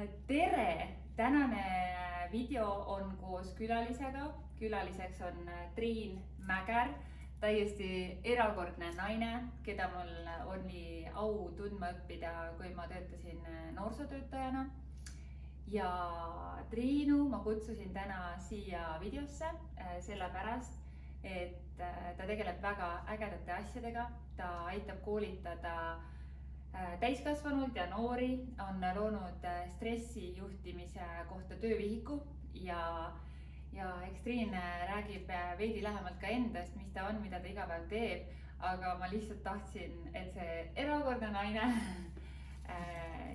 Tere! Tänane video on koos külalisega. Külaliseks on Triin Mäger, täiesti erakordne naine, keda mul oli au tundma õppida, kui ma töötasin noorsootöötajana. Ja Triinu ma kutsusin täna siia videosse sellepärast, et ta tegeleb väga ägedate asjadega. Ta aitab koolitada täiskasvanuid ja noori, on loonud stressijuhtimise kohta töövihiku ja eks Triin räägib veidi lähemalt ka endast, mis ta on, mida ta iga päev teeb, aga ma lihtsalt tahtsin, et see erakordne naine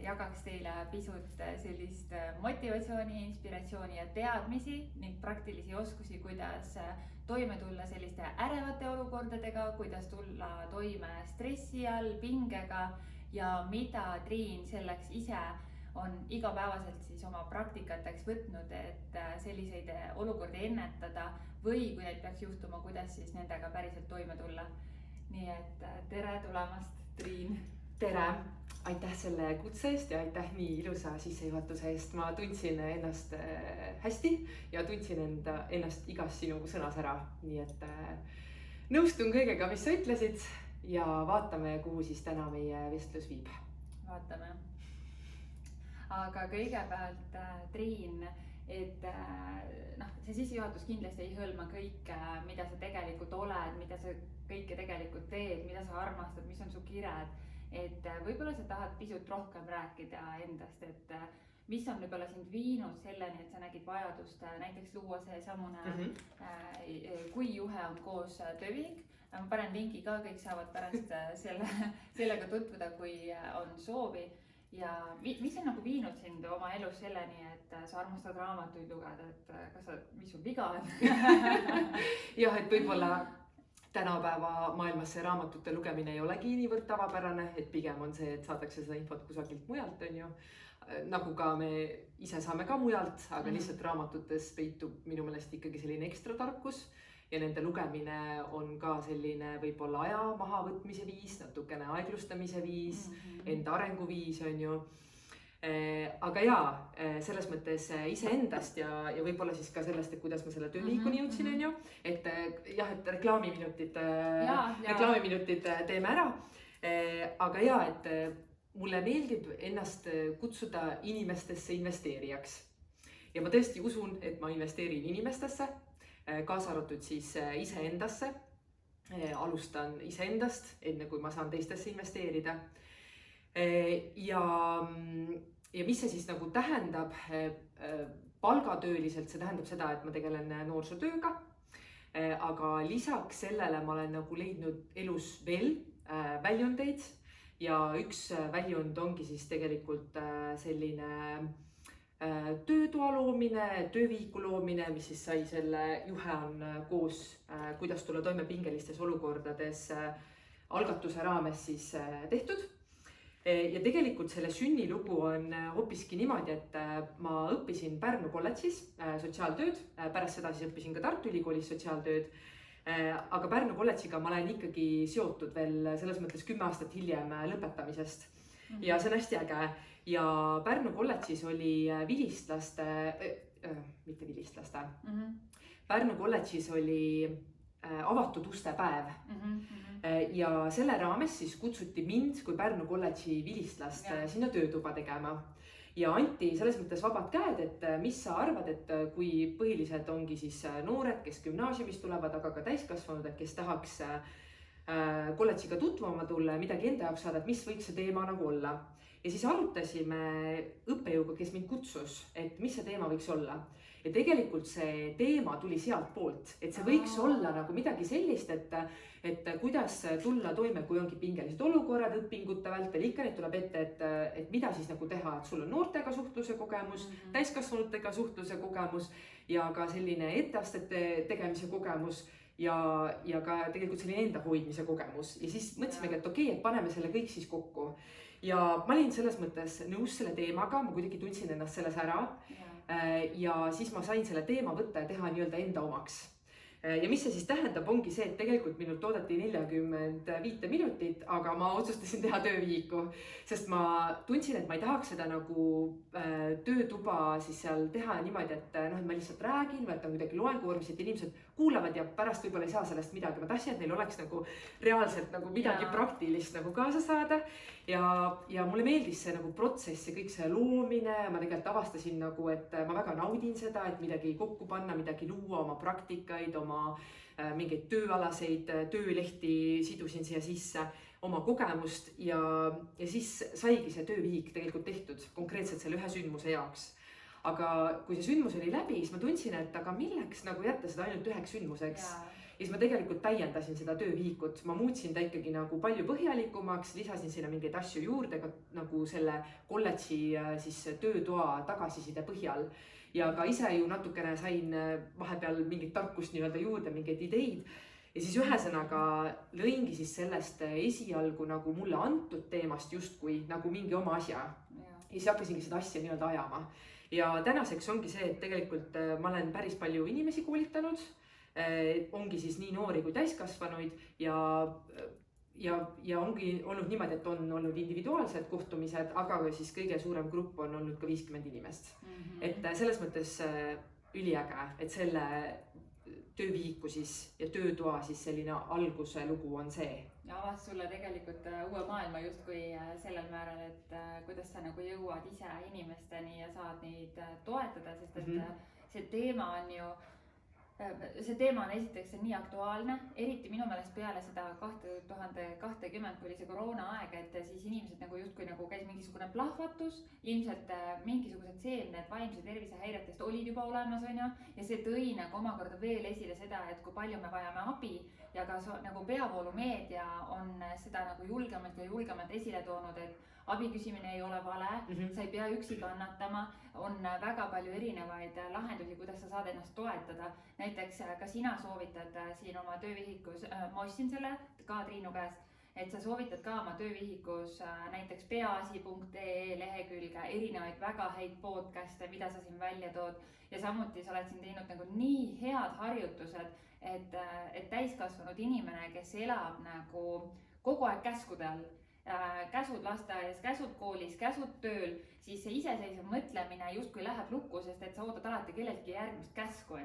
jagaks teile pisut sellist motivatsiooni, inspiratsiooni ja teadmisi ning praktilisi oskusi, kuidas toime tulla selliste ärevate olukordadega, kuidas tulla toime stressi all, pingega ja mida Triin selleks ise on igapäevaselt siis oma praktikateks võtnud, et selliseid olukordi ennetada või kui neid peaks juhtuma, kuidas siis nendega päriselt toime tulla. Nii et tere tulemast, Triin! Tere! Aitäh selle kutse eest ja aitäh nii ilusa sissejuhatuse eest. Ma tundsin ennast hästi ja tundsin ennast igas sinu sõnas ära. Nii et nõustun kõigega, mis sa ütlesid ja vaatame, kuhu siis täna meie vestlus viib. Vaatame. Aga kõigepealt, Triin, et see sissejuhatus kindlasti ei hõlma kõike, mida sa tegelikult oled, mida sa kõike tegelikult teed, mida sa armastad, mis on su kired. Et võib-olla sa tahad pisut rohkem rääkida endast, et mis on võib-olla sind viinud selleni, et sa nägid vajadust näiteks luua see samune kui juhe on koos töövihik. Ma panen lingi ka, kõik saavad pärast sellega tutvuda, kui on soovi. Ja mis on nagu viinud sind oma elus selleni, et sa armastad raamatuid lugeda, et mis sul viga on? Jah, et võib-olla tänapäeva maailmas see raamatute lugemine ei olegi niivõrd tavapärane, et pigem on see, et saadakse seda infot kusagilt mujalt, on ju. Nagu ka me ise saame ka mujalt, aga lihtsalt raamatutes peitub minu meelest ikkagi selline ekstra tarkus ja nende lugemine on ka selline võib-olla aja mahavõtmise viis, natukene aeglustamise viis, enda arenguviis, on ju. Aga jaa, selles mõttes iseendast ja võib-olla siis ka sellest, et kuidas ma selle töövihikuni jõudsin, on ju. Et jah, et reklaamiminutid teeme ära. Aga jaa, et mulle meeldib ennast kutsuda inimestesse investeerijaks. Ja ma tõesti usun, et ma investeerin inimestesse, kaasa arvatud siis iseendasse. Alustan iseendast, enne kui ma saan teistesse investeerida. Ja mis see siis nagu tähendab palgatööliselt, see tähendab seda, et ma tegelen noorsootööga, aga lisaks sellele ma olen nagu leidnud elus veel väljundeid ja üks väljund ongi siis tegelikult selline töötoa loomine, töövihiku loomine, mis siis sai selle juhe on koos, kuidas tulla toime pingelistes olukordades algatuse raames siis tehtud. Ja tegelikult selle sünnilugu on hoopiski niimoodi, et ma õppisin Pärnu kolledžis sotsiaaltööd, pärast seda siis õppisin ka Tartu Ülikoolis sotsiaaltööd, aga Pärnu kolledžiga ma olen ikkagi seotud veel selles mõttes 10 aastat hiljem lõpetamisest ja see on hästi äge ja Pärnu kolledžis oli Pärnu kolledžis oli avatud uste päev ja selle raames siis kutsuti mind kui Pärnu kolledži vilistlast sinna töötuba tegema ja anti selles mõttes vabad käed, et mis sa arvad, et kui põhilised ongi siis noored, kes gümnaasiumist tulevad, aga ka täiskasvanud, kes tahaks kolledžiga tutvuma tulla ja midagi enda jaoks saada, et mis võiks see teema nagu olla. Ja siis arutasime õppejõuga, kes mind kutsus, et mis see teema võiks olla. Ja tegelikult see teema tuli sealt poolt, et see võiks olla nagu midagi sellist, et kuidas tulla toime, kui ongi pingelised olukorrad õpingute vältel, ikka neid tuleb ette, et mida siis nagu teha, et sul on noortega suhtluse kogemus, täiskasvanutega suhtluse kogemus ja ka selline etteastete tegemise kogemus ja ka tegelikult selline enda hoidmise kogemus. Ja siis mõtlesimegi, et okei, et paneme selle kõik siis kokku. Ja ma olin selles mõttes nõus selle teemaga, ma kuidagi tundsin ennast selles ära ja siis ma sain selle teema võtta ja teha nii-öelda enda omaks. ja mis see siis tähendab, ongi see, et tegelikult minult oodati 45 minutit, aga ma otsustasin teha töövihiku, sest ma tundsin, et ma ei tahaks seda nagu töötuba siis seal teha niimoodi, et noh, et ma lihtsalt räägin, võtan kuidagi loenguvormis, et inimesed kuulavad ja pärast võib-olla ei saa sellest midagi. Ma tahtsin, et neil oleks nagu reaalselt nagu midagi praktilist nagu kaasa saada ja mulle meeldis see nagu protsess ja kõik see loomine. Ma tegelikult avastasin nagu, et ma väga naudin seda, et midagi kokku panna, midagi luua, oma praktikaid, oma mingeid tööalaseid töölehti sidusin siia sisse, oma kogemust ja siis saigi see töövihik tegelikult tehtud konkreetselt selle ühe sündmuse jaoks. Aga kui see sündmus oli läbi, siis ma tundsin, et aga milleks nagu jätta seda ainult üheks sündmuseks. Ja siis ma tegelikult täiendasin seda töövihikut, ma muutsin ta ikkagi nagu palju põhjalikumaks, lisasin sinna mingeid asju juurde nagu selle kolledži siis töötoa tagasiside põhjal. Ja ka ise ju natukene sain vahepeal mingit tarkust nii-öelda juurde, mingeid ideid. Ja siis ühesõnaga lõingi siis sellest esialgu nagu mulle antud teemast justkui nagu mingi oma asja. Ja siis hakkasingi seda asja nii-öelda ajama. Ja tänaseks ongi see, et tegelikult ma olen päris palju inimesi koolitanud. Ongi siis nii noori kui täiskasvanuid ja ongi olnud niimoodi, et on olnud individuaalsed kohtumised, aga siis kõige suurem grupp on olnud ka 50 inimest. Et selles mõttes üliäge, et selle töövihiku siis ja töötoa siis selline alguse lugu on see. Ja avas sulle tegelikult uue maailma justkui sellel määral, et kuidas sa nagu jõuad ise inimesteni ja saad neid toetada, sest et see teema on esiteks nii aktuaalne, eriti minu meelest peale seda 2020, kui oli see koroona aeg, et siis inimesed nagu justkui nagu käis mingisugune plahvatus, ilmselt mingisugused seemned vaimse tervise häiretest olid juba olemas, ja see tõi nagu omakorda veel esile seda, et kui palju me vajame abi ja ka nagu peavoolumeedia on seda nagu julgemalt ja julgemalt esile toonud, et abi küsimine ei ole vale, sa ei pea üksi kannatama, on väga palju erinevaid lahendusi, kuidas sa saad ennast toetada. Näiteks ka sina soovitad siin oma töövihikus, ma ostsin selle ka Triinu käest, et sa soovitad ka oma töövihikus näiteks peaasi.ee lehekülge erinevaid väga häid podcast'e, mida sa siin välja tood. Ja samuti sa oled siin teinud nagu nii head harjutused, et täiskasvanud inimene, kes elab nagu kogu aeg käskude all, käsud lasteaias, käsud koolis, käsud tööl, siis see iseseisev mõtlemine justkui läheb lukku, sest et sa ootad alati kelleltki järgmist käsku,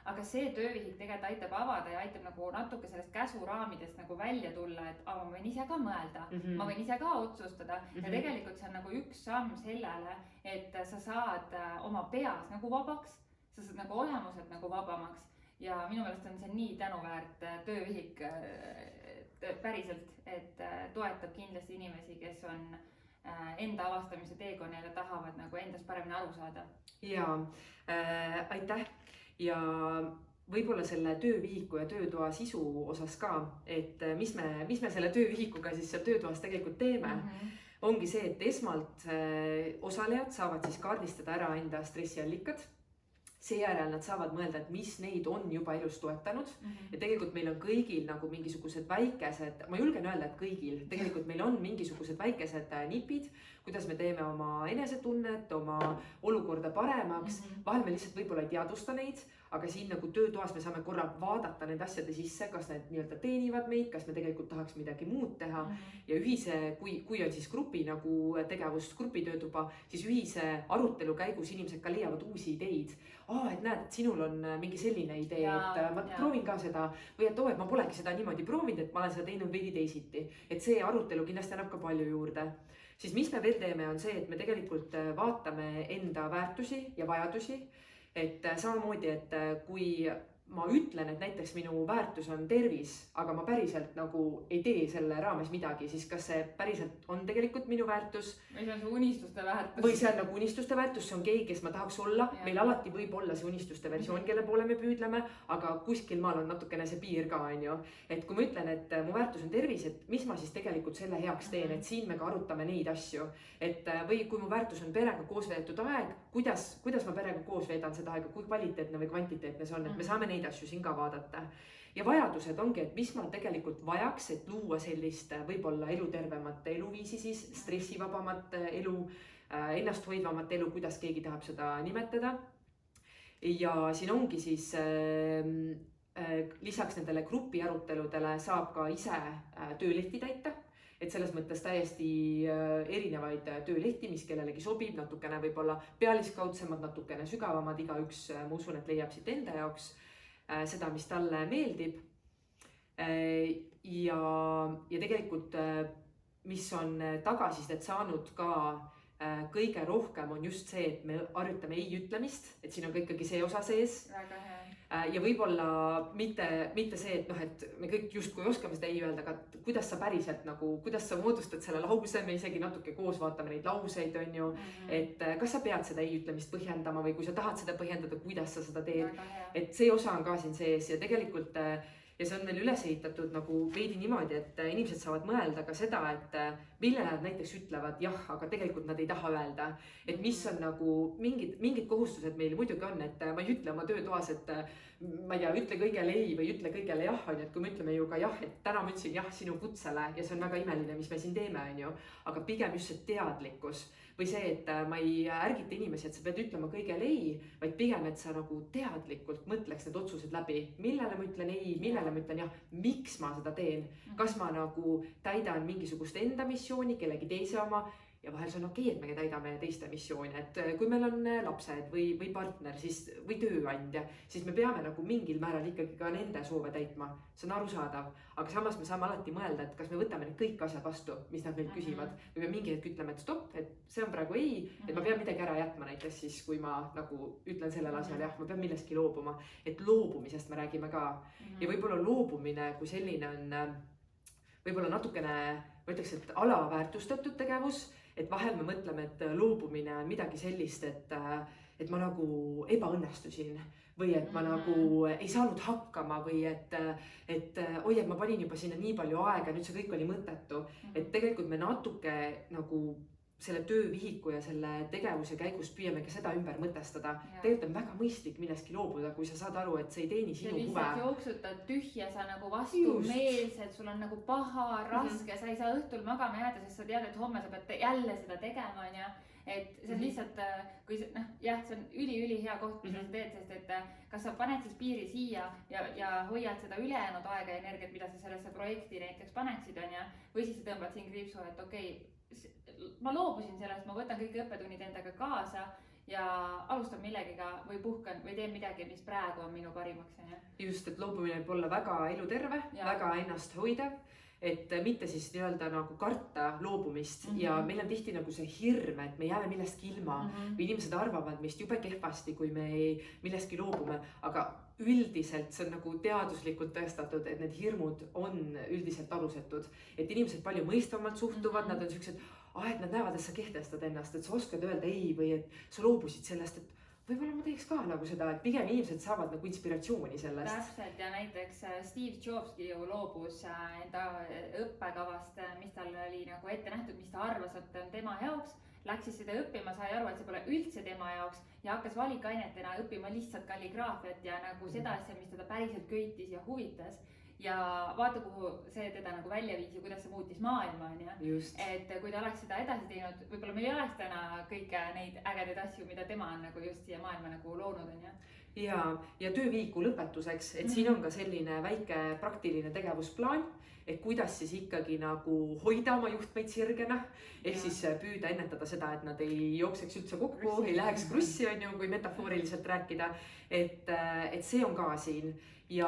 aga see töövihik tegelikult aitab avada ja aitab nagu natuke sellest käsuraamidest nagu välja tulla, et ma võin ise ka mõelda, ma võin ise ka otsustada ja tegelikult see on nagu üks samm sellele, et sa saad oma peas nagu vabaks, sa saad nagu olemuselt nagu vabamaks ja minu meelest on see nii tänuväärt töövihik päriselt, et toetab kindlasti inimesi, kes on enda avastamise teekonnal ja tahavad nagu endast paremini aru saada. Ja aitäh ja võib-olla selle töövihiku ja töötoa sisu osas ka, et mis me selle töövihikuga siis seal töötoas tegelikult teeme, ongi see, et esmalt osalejad saavad siis kaardistada ära enda stressiallikad. Seejärel nad saavad mõelda, et mis neid on juba elus toetanud ja tegelikult meil on kõigil nagu mingisugused väikesed, ma julgen öelda, et kõigil, tegelikult meil on mingisugused väikesed nipid, kuidas me teeme oma enesetunnet, oma olukorda paremaks, vahel me lihtsalt võib-olla ei teadvusta neid, aga siin nagu töötoas me saame korra vaadata need asjade sisse, kas need nii-öelda teenivad meid, kas me tegelikult tahaks midagi muud teha ja ühise, kui on siis grupi nagu tegevus, grupitöötuba, siis ühise arutelu käigus inimesed ka leiavad uusi ideid. Et näed, et sinul on mingi selline idee, et ma proovin ka seda või et ma polegi seda niimoodi proovinud, et ma olen seda teinud veidi teisiti. Et see arutelu kindlasti annab ka palju juurde. Siis mis me veel teeme on see, et me tegelikult vaatame enda väärtusi ja vajadusi. Et samamoodi, et kui ma ütlen, et näiteks minu väärtus on tervis, aga ma päriselt nagu ei tee selle raames midagi, siis kas see päriselt on tegelikult minu väärtus? Või see on su unistuste väärtus? Või see on nagu unistuste väärtus, see on keegi, kes ma tahaks olla. Meil alati võib olla see unistuste versioon, kelle poole me püüdleme, aga kuskil maal on natukene see piir ka, on ju. Et kui ma ütlen, et mu väärtus on tervis, et mis ma siis tegelikult selle heaks teen, et siin me ka arutame neid asju. Et või kui mu väärtus on perega koos veetud aeg, kuidas ma perega koos veedan seda aega, kui kvaliteetne või kvantiteetne see on, et me saame neid asju siin ka vaadata. Ja vajadused ongi, et mis ma tegelikult vajaks, et luua sellist võib-olla elutervemat eluviisi siis, stressivabamat elu, ennast hoidvamat elu, kuidas keegi tahab seda nimetada. Ja siin ongi siis lisaks nendele grupi aruteludele saab ka ise töölehti täita. Et selles mõttes täiesti erinevaid töölehti, mis kellelegi sobib, natukene võib-olla pealiskaudsemad, natukene sügavamad, igaüks ma usun, et leiab siit enda jaoks seda, mis talle meeldib. Ja tegelikult, mis on tagasisidet saanud ka kõige rohkem, on just see, et me harjutame ei ütlemist, et siin on ka ikkagi see osa sees. Väga hea. Ja võib-olla mitte see, et et me kõik justkui oskame seda ei öelda, aga kuidas sa päriselt kuidas sa moodustad selle lause, me isegi natuke koos vaatame neid lauseid, on ju, et kas sa pead seda ei ütlemist põhjendama või kui sa tahad seda põhjendada, kuidas sa seda teed, et see osa on ka siin sees ja tegelikult ja see on meil üles ehitatud veidi niimoodi, et inimesed saavad mõelda ka seda, et millele nad näiteks ütlevad jah, aga tegelikult nad ei taha öelda. Et mis on mingid kohustused meil muidugi on, et ma ei ütle oma töötoas, et ma ei tea, ütle kõigele ei või ütle kõigele jah, on ju, et kui me ütleme ju ka jah, et täna ma ütlesin jah sinu kutsele ja see on väga imeline, mis me siin teeme, on ju, aga pigem just see teadlikkus või see, et ma ei ärgita inimesi, et sa pead ütlema kõigele ei, vaid pigem, et sa teadlikult mõtleks need otsused läbi, millele ma ütlen ei, millele ma ütlen jah, miks ma seda teen, kas ma täidan mingisugust enda missiooni, kellegi teise oma ja vahel see on okei, et me täidame teiste missiooni, et kui meil on lapsed või partner või tööandja, siis me peame mingil määral ikkagi ka nende soove täitma, see on arusaadav, aga samas me saame alati mõelda, et kas me võtame need kõik asjad vastu, mis nad meilt küsivad või me mingi hetk ütleme, et stopp, et see on praegu ei, et ma pean midagi ära jätma näiteks siis, kui ma ütlen sellel asjal jah, ma pean millestki loobuma, et loobumisest me räägime ka ja võib-olla loobumine kui selline on võib-olla natukene, ma ütleks, et alaväärtustatud tegevus, et vahel me mõtleme, et loobumine on midagi sellist, et ma ebaõnnestusin või et ma ei saanud hakkama või et oi, et ma panin juba sinna nii palju aega, nüüd see kõik oli mõttetu. Et tegelikult me natuke selle töövihiku ja selle tegevuse käigus püüame ka seda ümber mõtestada. Tegelikult on väga mõistlik millestki loobuda, kui sa saad aru, et see ei teeni sinu huve. Sa lihtsalt jooksutad tühja, sa vastumeelsed, sul on paha, raske, sa ei saa õhtul magama jääda, sest sa tead, et homme sa pead jälle seda tegema, on ju. Et see on lihtsalt, kui jah, see on üli hea koht, mis sa teed, sest et kas sa paned siis piiri siia ja hoiad seda ülejäänud aega ja energiat, mida sa sellesse projekti näiteks paneksid, on ju, või siis sa tõmbad siin kriipsu, et okei, ma loobusin sellest, ma võtan kõik õppetunnid endaga kaasa ja alustan millegiga või puhkan või teen midagi, mis praegu on minu parimaks. Just, et loobumine võib olla väga eluterve, väga ennast hoidev, et mitte siis nii-öelda karta loobumist ja meil on tihti see hirm, et me jääme millestki ilma või inimesed arvavad meist jube kehvasti, kui me millestki loobume, aga üldiselt see on teaduslikult tõestatud, et need hirmud on üldiselt alusetud, et inimesed palju mõistvamalt suhtuvad, nad on siuksed, et nad näevad, et sa kehtestad ennast, et sa oskad öelda ei või et sa loobusid sellest, et võib-olla ma teeks ka seda, et pigem inimesed saavad inspiratsiooni sellest. Täpselt ja näiteks Steve Jobski ju loobus enda õppekavast, mis tal oli ette nähtud, mis ta arvas, et on tema jaoks. Läks siis seda õppima, sai aru, et see pole üldse tema jaoks ja hakkas valikainetena õppima lihtsalt kalligraafiat ja seda asja, mis teda päriselt köitis ja huvitas. Ja vaata, kuhu see teda välja viis ja kuidas see muutis maailma, on ju. Et kui ta oleks seda edasi teinud, võib-olla meil ei oleks täna kõike neid ägedaid asju, mida tema on just siia maailma loonud, on ju. Ja töövihiku lõpetuseks, et siin on ka selline väike praktiline tegevusplaan, et kuidas siis ikkagi hoida oma juhtmeid sirgena, ehk siis püüda ennetada seda, et nad ei jookseks üldse kokku, ei läheks krussi, on ju, kui metafooriliselt rääkida, et see on ka siin. Ja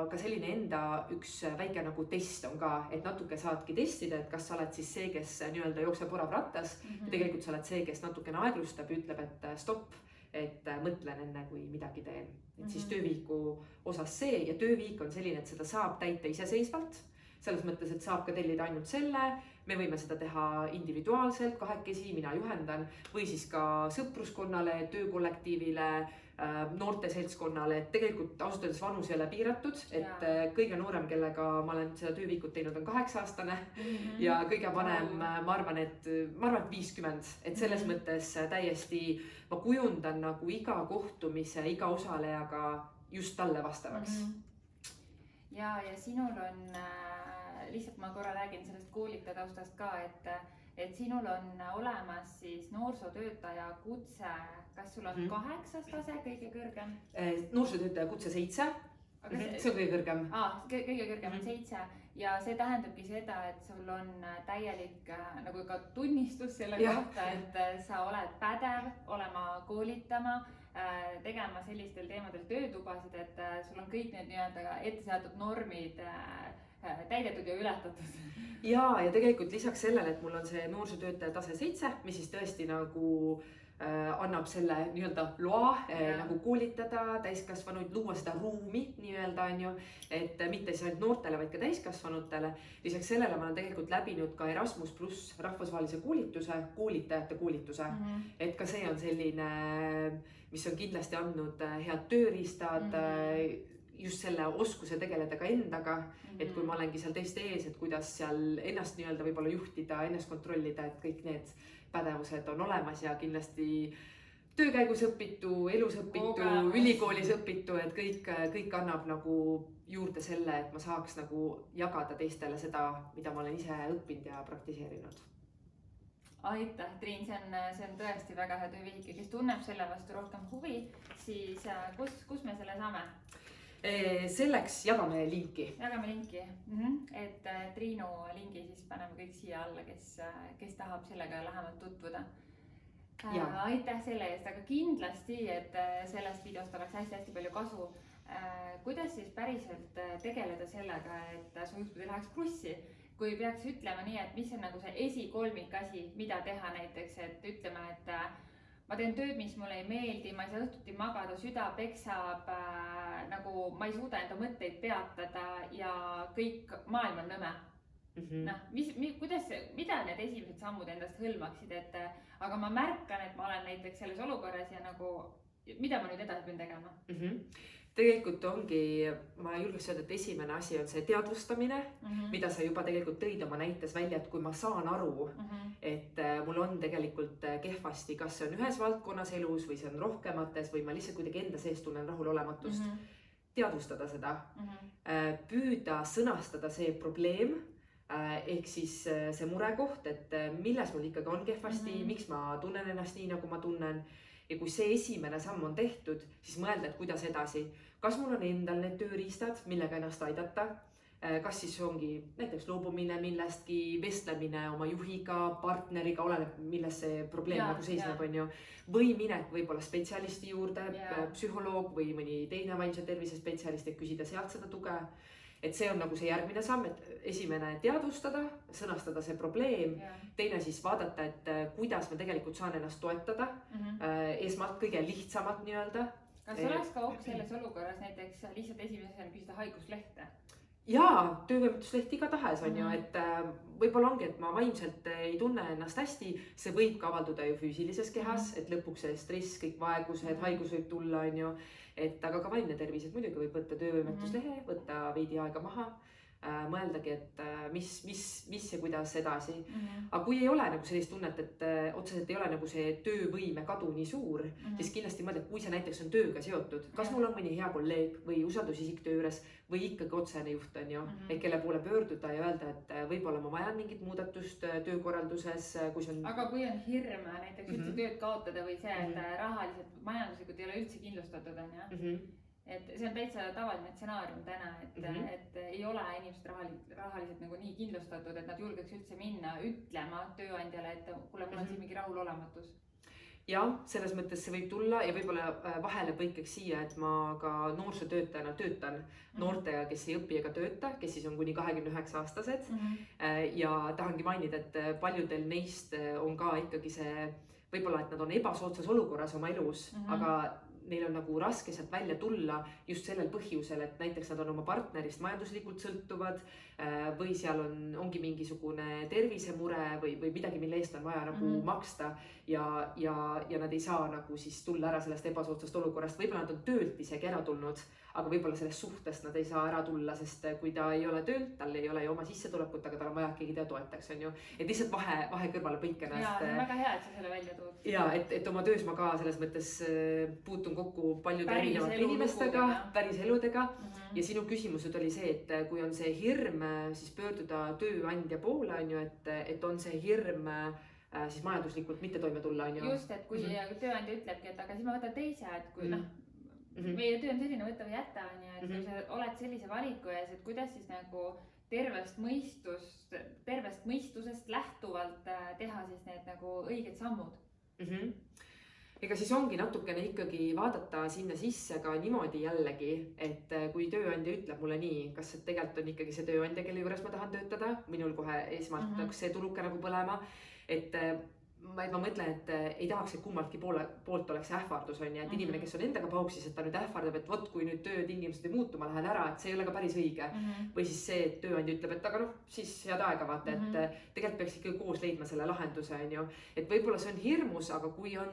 ka selline enda üks väike test on ka, et natuke saadki testida, et kas sa oled siis see, kes nii-öelda jookseb orav rattas ja tegelikult sa oled see, kes natukene aeglustab ja ütleb, et stopp, et mõtlen enne, kui midagi teen. Et siis töövihiku osas see ja töövihik on selline, et seda saab täita iseseisvalt, selles mõttes, et saab ka tellida ainult selle, me võime seda teha individuaalselt, kahekesi, mina juhendan või siis ka sõpruskonnale, töökollektiivile, noorte seltskonnale, et tegelikult ausalt öeldes vanus ei ole piiratud, et kõige noorem, kellega ma olen seda töövihikut teinud, on 8-aastane ja kõige vanem, ma arvan, et 50, et selles mõttes täiesti ma kujundan iga kohtumise, iga osalejaga just talle vastavaks. Ja sinul on, lihtsalt ma korra räägin sellest koolitaja taustast ka, et sinul on olemas siis noorsootöötaja kutse, kas sul on 8. tase kõige kõrgem? Noorsootöötaja kutse 7 see on kõige kõrgem. Kõige kõrgem on 7 ja see tähendabki seda, et sul on täielik nagu ka tunnistus selle kohta, et sa oled pädev olema koolitama, tegema sellistel teemadel töötubasid, et sul on kõik need nii-öelda ette seatud normid täidetud ja ületatud. Ja tegelikult lisaks sellele, et mul on see noorsootöötaja tase 7, mis siis tõesti nagu annab selle nii-öelda loa nagu koolitada täiskasvanuid, luua seda ruumi nii-öelda on ju, et mitte siis ainult noortele, vaid ka täiskasvanutele. Lisaks sellele ma olen tegelikult läbinud ka Erasmus+ rahvusvahelise koolituse, koolitajate koolituse, et ka see on selline, mis on kindlasti andnud head tööriistad, just selle oskuse tegeleda ka endaga, et kui ma olengi seal teiste ees, et kuidas seal ennast nii-öelda võib-olla juhtida, ennast kontrollida, et kõik need pädevused on olemas ja kindlasti töökäigus õpitu, elus õpitu, ülikoolis õpitu, et kõik annab nagu juurde selle, et ma saaks nagu jagada teistele seda, mida ma olen ise õppinud ja praktiseerinud. Aitäh, Triin, see on tõesti väga hea töövihik ja kes tunneb selle vastu rohkem huvi, siis kus me selle saame? Selleks jagame linki. Jagame linki, et Triinu lingi siis paneme kõik siia alla, kes tahab sellega lähemalt tutvuda. Aitäh selle eest, aga kindlasti, et sellest videost oleks hästi palju kasu. Kuidas siis päriselt tegeleda sellega, et su juhtudel läheks krussi? Kui peaks ütlema nii, et mis on nagu see esikolmik asi, mida teha näiteks, et ütleme, et ma teen tööd, mis mulle ei meeldi, ma ei saa õhtuti magada, süda peksab, nagu ma ei suuda enda mõtteid peatada ja kõik maailm on nõme. Mida need esimesed sammud endast hõlmaksid, aga ma märkan, et ma olen näiteks selles olukorras ja nagu, mida ma nüüd edasi pean tegema? Tegelikult ongi, ma julgeks öelda, et esimene asi on see teadvustamine, mida sa juba tegelikult tõid oma näites välja, et kui ma saan aru, et mul on tegelikult kehvasti, kas see on ühes valdkonnas elus või see on rohkemates või ma lihtsalt kuidagi enda sees tunnen rahulolematust, teadvustada seda, püüda sõnastada see probleem, ehk siis see murekoht, et milles mul ikkagi on kehvasti, miks ma tunnen ennast nii, nagu ma tunnen. Ja kui see esimene samm on tehtud, siis mõelda, et kuidas edasi. Kas mul on endal need tööriistad, millega ennast aidata? Kas siis ongi näiteks loobumine millestki, vestlemine oma juhiga, partneriga, oleneb milles see probleem nagu seisneb on ju. Või minek võib-olla spetsialisti juurde, psühholoog või mõni teine vaimse tervise spetsialist, et küsida sealt seda tuge. Et see on nagu see järgmine samm, et esimene teadvustada, sõnastada see probleem, teine siis vaadata, et kuidas ma tegelikult saan ennast toetada, esmalt kõige lihtsamalt nii-öelda. Kas oleks ka selles olukorras näiteks lihtsalt esimesena küsida haiguslehte? Jaa, töövõimetusleht igatahes on ju, et võib-olla ongi, et ma vaimselt ei tunne ennast hästi, see võib ka avalduda ju füüsilises kehas, et lõpuks see stress, kõik vaegused, haigus võib tulla on ju, et aga ka vaimne tervis, et muidugi võib võtta töövõimetuslehe, võtta veidi aega maha, mõeldagi, et mis ja kuidas edasi. Aga kui ei ole nagu sellist tunnet, et otseselt ei ole nagu see töövõime kadu nii suur, siis kindlasti mõelda, et kui see näiteks on tööga seotud, kas mul on mõni hea kolleeg või usaldusisik töö juures või ikkagi otsene juht on ju, et kelle poole pöörduda ja öelda, et võib-olla ma vajan mingit muudatust töökorralduses, kui see on... Aga kui on hirm näiteks üldse tööd kaotada või see, et rahaliselt, majanduslikult ei ole üldse kindlustatud on ju, et see on täitsa tavaline stsenaarium täna, et ei ole inimesed rahaliselt nagu nii kindlustatud, et nad julgeks üldse minna ütlema tööandjale, et kuule, mul on siin mingi rahulolematus. Ja selles mõttes see võib tulla ja võib-olla vahele põikaks siia, et ma ka noorsootöötajana töötan noortega, kes ei õpi ega tööta, kes siis on kuni 29-aastased ja tahangi mainida, et paljudel neist on ka ikkagi see võib-olla, et nad on ebasoodsas olukorras oma elus, aga neil on nagu raske sealt välja tulla just sellel põhjusel, et näiteks nad on oma partnerist majanduslikult sõltuvad või seal ongi mingisugune tervisemure või midagi, mille eest on vaja nagu maksta ja nad ei saa nagu siis tulla ära sellest ebasoodsast olukorrast. Võib-olla nad on töölt isegi ära tulnud, aga võib-olla sellest suhtest nad ei saa ära tulla, sest kui ta ei ole töölt, tal ei ole ju oma sissetulekut, aga tal on vaja, et keegi teda toetaks, on ju. Et lihtsalt vahe kõrvale põikena. Jaa, see on väga hea, et sa selle välja tood. Jaa, et oma töös ma ka selles mõttes puutun kokku paljude erinevate inimestega, päris eludega. Ja sinu küsimused oli see, et kui on see hirm, siis pöörduda tööandja poole, on ju, et on see hirm siis majanduslikult mitte toime tulla, on ju. Just, et kui tööandja ütlebki, et aga siis ma võtan teise, et kui meie töö on selline võta või jäta, on ju, et kui sa oled sellise valiku ees, et kuidas siis nagu tervest mõistusest lähtuvalt teha siis need nagu õiged sammud. Ega siis ongi natukene ikkagi vaadata sinna sisse ka niimoodi jällegi, et kui tööandja ütleb mulle nii, kas tegelikult on ikkagi see tööandja, kelle juures ma tahan töötada, minul kohe esmalt see tuluke nagu põlema, et ma mõtlen, et ei tahaks, et kummaltki poolt oleks ähvardus, on ju, et inimene, kes on endaga pauksis, et ta nüüd ähvardab, et vot kui nüüd töötingimused ei muutu, ma lähen ära, et see ei ole ka päris õige. Või siis see, et tööandja ütleb, et aga siis head aega vaata, et tegelikult peaks ikkagi koos leidma selle lahenduse, on ju. Et võib-olla see on hirmus, aga kui on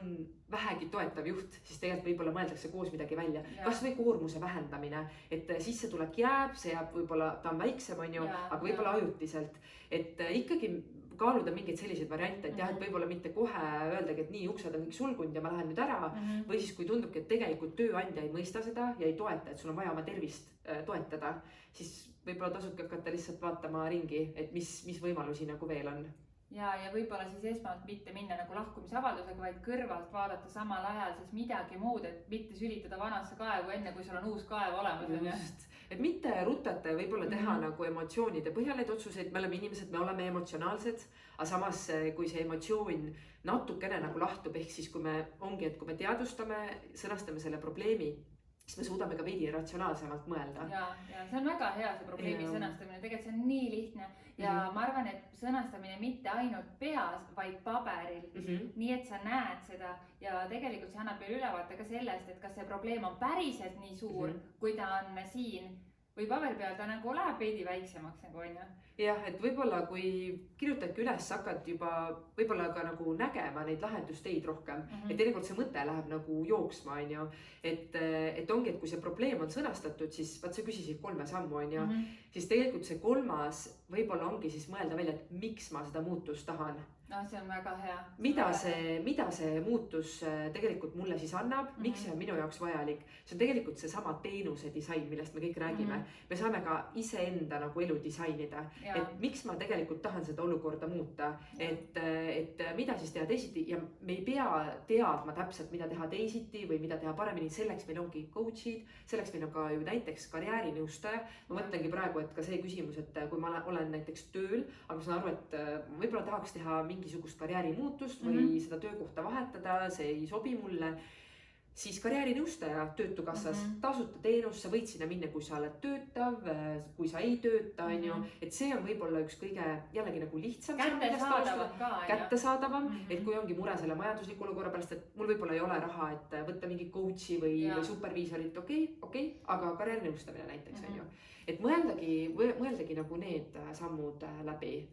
vähegi toetav juht, siis tegelikult võib-olla mõeldakse koos midagi välja. Kas või koormuse vähendamine, et sissetulek jääb, see jääb võib-olla, ta on väiksem, on ju, aga võib-olla ajutiselt. Et ikkagi kaaluda mingeid selliseid variante, et jah, et võib-olla mitte kohe öeldagi, et nii uksed on kõik sulgunud ja ma lähen nüüd ära. Või siis kui tundubki, et tegelikult tööandja ei mõista seda ja ei toeta, et sul on vaja oma tervist toetada, siis võib-olla tasubki hakata lihtsalt vaatama ringi, et mis võimalusi nagu veel on. Ja võib-olla siis esmalt mitte minna nagu lahkumisavaldusega, vaid kõrvalt vaadata samal ajal siis midagi muud, et mitte sülitada vanasse kaevu enne, kui sul on uus kaev olemas. Et mitte rutata ja võib-olla teha nagu emotsioonide põhjal neid otsuseid, me oleme inimesed, me oleme emotsionaalsed, aga samas kui see emotsioon natukene nagu lahtub, ehk siis kui me teadvustame, sõnastame selle probleemi, siis me suudame ka veidi ratsionaalsemalt mõelda. Ja see on väga hea see probleemi sõnastamine, tegelikult see on nii lihtne ja ma arvan, et sõnastamine mitte ainult peas, vaid paberil, nii et sa näed seda ja tegelikult see annab veel ülevaate ka sellest, et kas see probleem on päriselt nii suur, kui ta on siin või paberi peal ta nagu läheb veidi väiksemaks nagu on ju. Jah, et võib-olla kui kirjutadki üles, hakkad juba võib-olla ka nagu nägema neid lahendusteid rohkem, et tegelikult see mõte läheb nagu jooksma, on ju. Et ongi, et kui see probleem on sõnastatud, siis vaat sa küsisid 3 sammu, on ju, siis tegelikult see 3. võib-olla ongi siis mõelda välja, et miks ma seda muutust tahan. No see on väga hea. Mida see muutus tegelikult mulle siis annab, miks see on minu jaoks vajalik? See on tegelikult see sama teenuse disain, millest me kõik räägime. Me saame ka iseenda nagu elu disainida, et miks ma tegelikult tahan seda olukorda muuta, et mida siis teha teisiti ja me ei pea teadma täpselt, mida teha teisiti või mida teha paremini, selleks meil ongi coach'id, selleks meil on ka ju näiteks karjäärinõustaja. Ma mõtlengi praegu, et ka see küsimus, et kui ma olen näiteks tööl, aga ma saan aru, et võib-olla tahaks teha mingisugust karjäärimuutust või seda töökohta vahetada, see ei sobi mulle, siis karjäärinõustaja Töötukassas tasuta teenus, sa võid sinna minna, kui sa oled töötav, kui sa ei tööta, on ju, et see on võib-olla üks kõige jällegi nagu lihtsam kättesaadavam, et kui ongi mure selle majandusliku olukorra pärast, et mul võib-olla ei ole raha, et võtta mingi coach'i või superviisorit, okei, aga karjäärinõustamine näiteks on ju, et mõeldagi nagu need sammud läbi.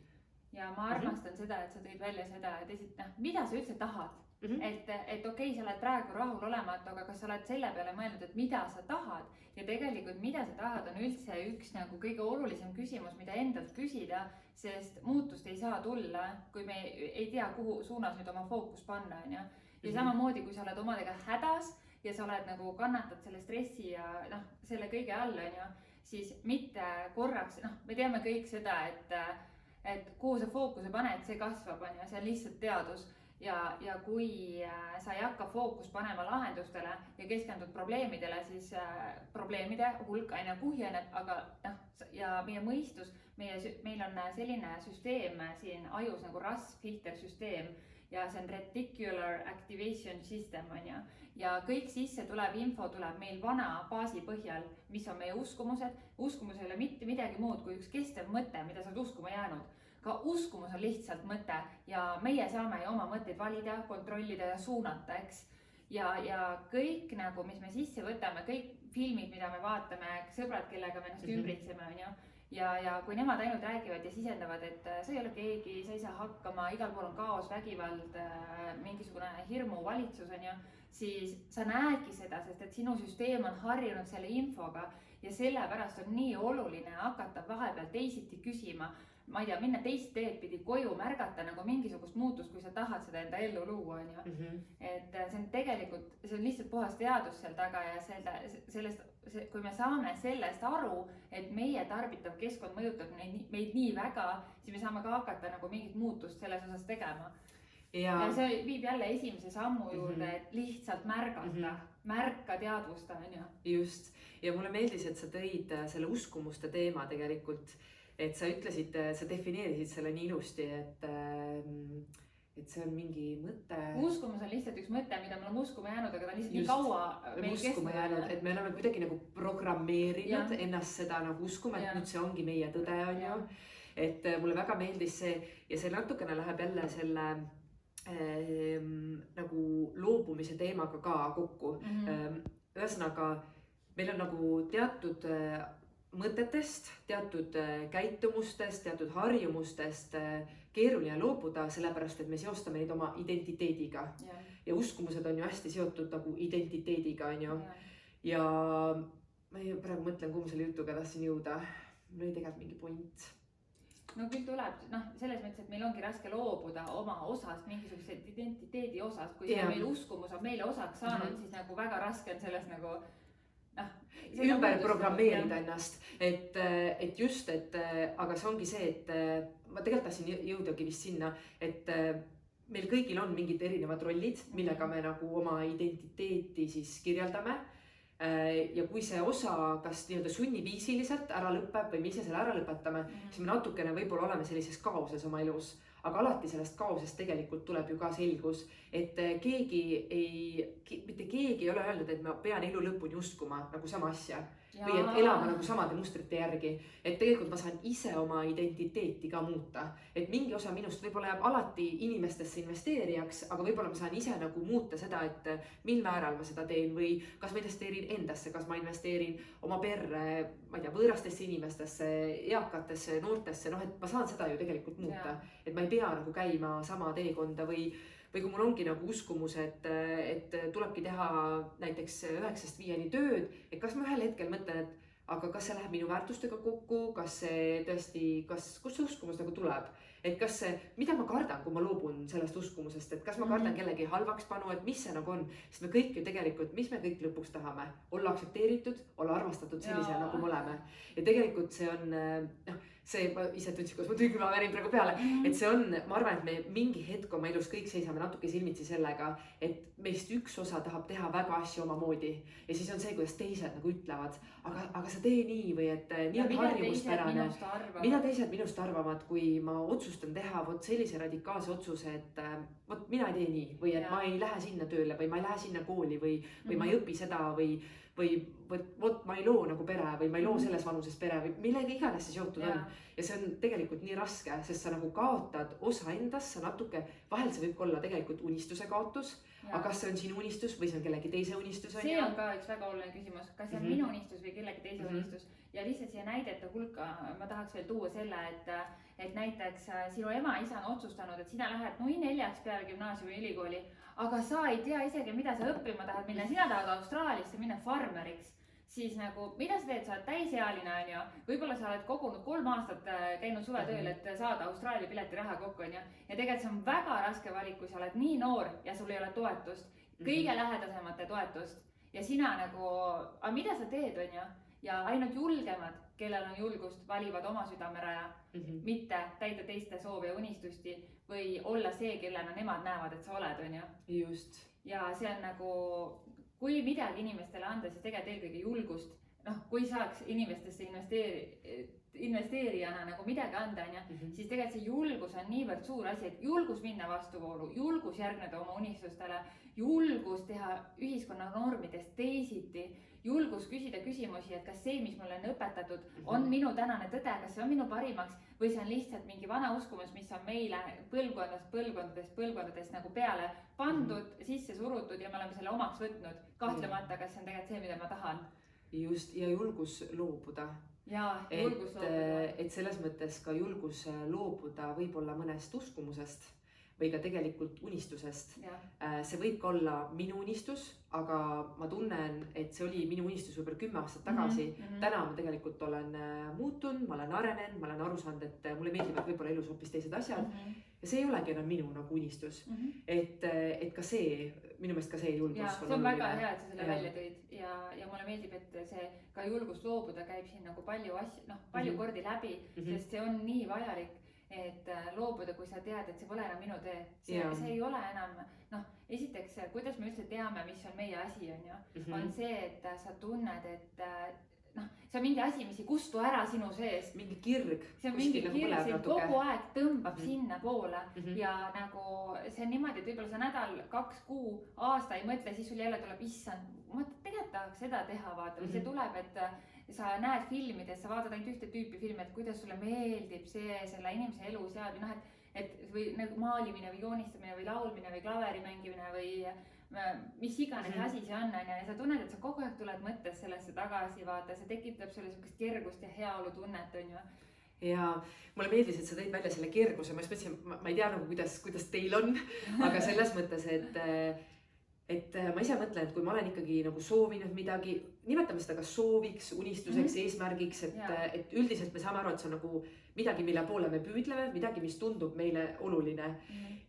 Ja ma armastan seda, et sa tõid välja seda, et mida sa üldse tahad, et okei, sa oled praegu rahul olematu, aga kas sa oled selle peale mõelnud, et mida sa tahad ja tegelikult mida sa tahad on üldse üks nagu kõige olulisem küsimus, mida endalt küsida, sest muutust ei saa tulla, kui me ei tea, kuhu suunas nüüd oma fookus panna, on ju. Ja samamoodi, kui sa oled omadega hädas ja sa oled nagu kannatad selle stressi ja selle kõige all, on ju, siis mitte korraks, me teame kõik seda, et kuhu sa fookuse paned, see kasvab, on ju, see on lihtsalt teadus ja kui sa ei hakka fookus panema lahendustele ja keskendud probleemidele, siis probleemide hulk aina kuhjeneb, aga ja meie mõistus, meil on selline süsteem siin ajus nagu RAS-filtersüsteem ja see on Reticular Activation System, on ju, ja kõik sisse tulev info tuleb meil vana baasi põhjal, mis on meie uskumused, uskumus ei ole mitte midagi muud kui üks kestev mõte, mida sa oled uskuma jäänud. Ka uskumus on lihtsalt mõte ja meie saame ju oma mõtteid valida, kontrollida ja suunata, eks. Ja kõik nagu, mis me sisse võtame, kõik filmid, mida me vaatame, sõbrad, kellega me ennast ümbritseme, on ju. Ja kui nemad ainult räägivad ja sisendavad, et sa ei ole keegi, sa ei saa hakkama, igal pool on kaos, vägivald, mingisugune hirmu valitsus, on ju, siis sa näedki seda, sest et sinu süsteem on harjunud selle infoga ja sellepärast on nii oluline hakata vahepeal teisiti küsima. Ma ei tea, minna teist teed pidi koju, märgata nagu mingisugust muutust, kui sa tahad seda enda ellu luua, on ju. Et see on tegelikult, see on lihtsalt puhas teadus seal taga ja sellest, kui me saame sellest aru, et meie tarbitav keskkond mõjutab meid nii väga, siis me saame ka hakata nagu mingit muutust selles osas tegema. ja see viib jälle esimese sammu juurde, et lihtsalt märgata, märka, teadvusta, on ju. Just, ja mulle meeldis, et sa tõid selle uskumuste teema tegelikult, et sa ütlesid, sa defineerisid selle nii ilusti, et see on mingi mõte. Uskumus on lihtsalt üks mõte, mida me oleme uskuma jäänud, aga ta on lihtsalt nii kaua meil uskuma jäänud, et me oleme kuidagi nagu programmeerinud ennast seda nagu uskuma, et nüüd see ongi meie tõde, on ju. Et mulle väga meeldis see ja see natukene läheb jälle selle nagu loobumise teemaga ka kokku. Ühesõnaga, meil on nagu teatud mõtetest, teatud käitumustest, teatud harjumustest keeruline loobuda, sellepärast et me seostame neid oma identiteediga. Ja uskumused on ju hästi seotud nagu identiteediga, on ju. Ja ma praegu mõtlen, kuhu selle jutuga tahtsin jõuda. Mul oli tegelikult mingi point. No küll tuleb, selles mõttes, et meil ongi raske loobuda oma osast, mingisugused identiteedi osast, kui see meil uskumus on meile osaks saanud, siis nagu väga raske on selles nagu ümber programmeerida ennast, et just, aga see ongi see, et ma tegelikult tahtsin jõudagi vist sinna, et meil kõigil on mingid erinevad rollid, millega me nagu oma identiteeti siis kirjeldame. Ja kui see osa kas nii-öelda sunniviisiliselt ära lõpeb või me ise selle ära lõpetame, siis me natukene võib-olla oleme sellises kaoses oma elus, aga alati sellest kaosest tegelikult tuleb ju ka selgus, et mitte keegi ei ole öelnud, et ma pean elu lõpuni uskuma nagu sama asja või et elama nagu samade mustrite järgi, et tegelikult ma saan ise oma identiteeti ka muuta, et mingi osa minust võib-olla jääb alati inimestesse investeerijaks, aga võib-olla ma saan ise nagu muuta seda, et mil määral ma seda teen või kas ma investeerin endasse, kas ma investeerin oma perre, ma ei tea, võõrastesse inimestesse, eakatesse, noortesse, et ma saan seda ju tegelikult muuta, et ma ei pea nagu käima sama teekonda või kui mul ongi nagu uskumus, et tulebki teha näiteks 9-5 tööd, et kas ma ühel hetkel mõtlen, et aga kas see läheb minu väärtustega kokku, kas see tõesti, kust see uskumus nagu tuleb, et kas see, mida ma kardan, kui ma loobun sellest uskumusest, et kas ma kardan kellegi halvaks panu, et mis see nagu on, sest me kõik ju tegelikult, mis me kõik lõpuks tahame, olla aktsepteeritud, olla armastatud sellise nagu me oleme ja tegelikult see on, see ma ise tundsin, kus ma tüü värin praegu peale, et see on, ma arvan, et me mingi hetk oma elus kõik seisame natuke silmitsi sellega, et meist üks osa tahab teha väga asju omamoodi ja siis on see, kuidas teised nagu ütlevad, aga sa tee nii või et nii on harjumuspärane. Mida teised minust arvavad, kui ma otsustan teha sellise radikaalse otsuse, et mina ei tee nii või et ma ei lähe sinna tööle või ma ei lähe sinna kooli või ma ei õpi seda või ma ei loo nagu pere või ma ei loo selles vanuses pere või millega iganes see seotud on. Ja see on tegelikult nii raske, sest sa nagu kaotad osa endast, sa natuke, vahel see võib olla tegelikult unistuse kaotus, aga kas see on sinu unistus või see on kellegi teise unistus? See on ka üks väga oluline küsimus, kas see on minu unistus või kellegi teise unistus. Ja lihtsalt siia näidete hulka ma tahaks veel tuua selle, et näiteks sinu ema-isa on otsustanud, et sina lähed 4 peale gümnaasiumi ülikooli, aga sa ei tea isegi, mida sa õppima tahad minna, sina tahad Austraaliasse minna farmeriks, siis nagu, mida sa teed, sa oled täisealine, on ju, võib-olla sa oled kogunud 3 aastat käinud suvetööl, et saada Austraalia pileti raha kokku, on ju, ja tegelikult see on väga raske valik, kui sa oled nii noor ja sul ei ole toetust, kõige lähedasemate toetust ja sina nagu, aga mida sa teed, on ju, ja ainult julgemad, kellel on julgust, valivad oma südameraja, mitte täida teiste soove ja unistusti või olla see, kellena nemad näevad, et sa oled, on ju. Just. Ja see on nagu, kui midagi inimestele anda, siis tegelikult eelkõige julgust, kui saaks inimestesse investeerijana nagu midagi anda, siis tegelikult see julgus on niivõrd suur asi, et julgus minna vastuvoolu, julgus järgneda oma unistustele, julgus teha ühiskonna normidest teisiti, julgus küsida küsimusi, et kas see, mis mulle on õpetatud, on minu tänane tõde, kas see on minu parimaks või see on lihtsalt mingi vana uskumus, mis on meile põlvkondadest nagu peale pandud, sisse surutud ja me oleme selle omaks võtnud. Kahtlemata, kas see on tegelikult see, mida ma tahan. Just, ja julgus loobuda. Ja, julgus loobuda. Et selles mõttes ka julgus loobuda võib-olla mõnest uskumusest või ka tegelikult unistusest. See võib ka olla minu unistus, aga ma tunnen, et see oli minu unistus võib-olla 10 aastat tagasi. Täna ma tegelikult olen muutunud, ma olen arenenud, ma olen aru saanud, et mulle meeldivad võib-olla elus hoopis teised asjad. Ja see ei olegi enam minu nagu unistus. Et ka see, minu meelest ka see julgus. See on väga hea, et sa selle välja tõid ja mulle meeldib, et see ka julgust loobuda käib siin nagu palju kordi läbi, sest see on nii vajalik. et loobuda, kui sa tead, et see pole enam minu tee. See ei ole enam, esiteks, kuidas me üldse teame, mis on meie asi, on ju, on see, et sa tunned, et see on mingi asi, mis ei kustu ära sinu seest. Mingi kirg. See on mingi kirg, see kogu aeg tõmbab sinna poole ja nagu see on niimoodi, et võib-olla sa nädal, 2 kuu, aasta ei mõtle, siis sul jälle tuleb issand, ma tegelikult tahaks seda teha, vaata, või see tuleb, et sa näed filmides, sa vaatad ainult ühte tüüpi filmi, et kuidas sulle meeldib see, selle inimese elu seal või et või nagu maalimine või joonistamine või laulmine või klaveri mängimine või mis iganes asi see on, ja sa tunned, et sa kogu aeg tuled mõttes sellesse tagasi, vaata, see tekitab sulle sihukest kergust ja heaolu tunnet, on ju. Ja mulle meeldis, et sa tõid välja selle kerguse, ma just mõtlesin, ma ei tea nagu kuidas teil on, aga selles mõttes, et ma ise mõtlen, et kui ma olen ikkagi nagu soovinud midagi, nimetame seda kas sooviks, unistuseks, eesmärgiks, et üldiselt me saame aru, et see on nagu midagi, mille poole me püüdleme, midagi, mis tundub meile oluline.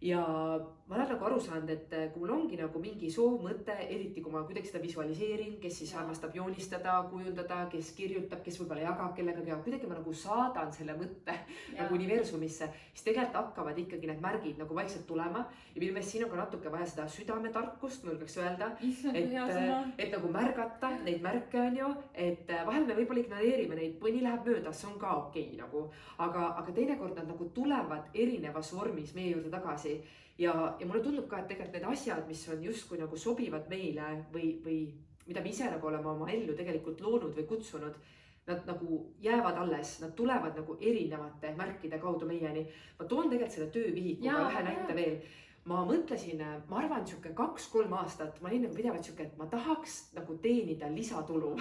Ja ma olen nagu aru saanud, et kui mul ongi nagu mingi soov, mõte, eriti kui ma kuidagi seda visualiseerin, kes siis armastab joonistada, kujundada, kes kirjutab, kes võib-olla jagab kellegagi, aga kuidagi ma nagu saadan selle mõtte nagu universumisse, siis tegelikult hakkavad ikkagi need märgid nagu vaikselt tulema. Ja minu meelest siin on ka natuke vaja seda südametarkust, ma julgeks öelda, et nagu märgata neid märke, on ju, et vahel me võib-olla ignoreerime neid, mõni läheb mööda, see on ka okei nagu, aga teinekord nad nagu tulevad erinevas vormis meie juurde tagasi. Ja mulle tundub ka, et tegelikult need asjad, mis on justkui nagu sobivad meile või mida me ise nagu oleme oma ellu tegelikult loonud või kutsunud, nad nagu jäävad alles, nad tulevad nagu erinevate märkide kaudu meieni. Ma toon tegelikult selle töövihikuga ühe näite veel. Ma mõtlesin, ma arvan, 2-3 aastat, ma olin nagu pidevalt siuke, et ma tahaks nagu teenida lisatulu.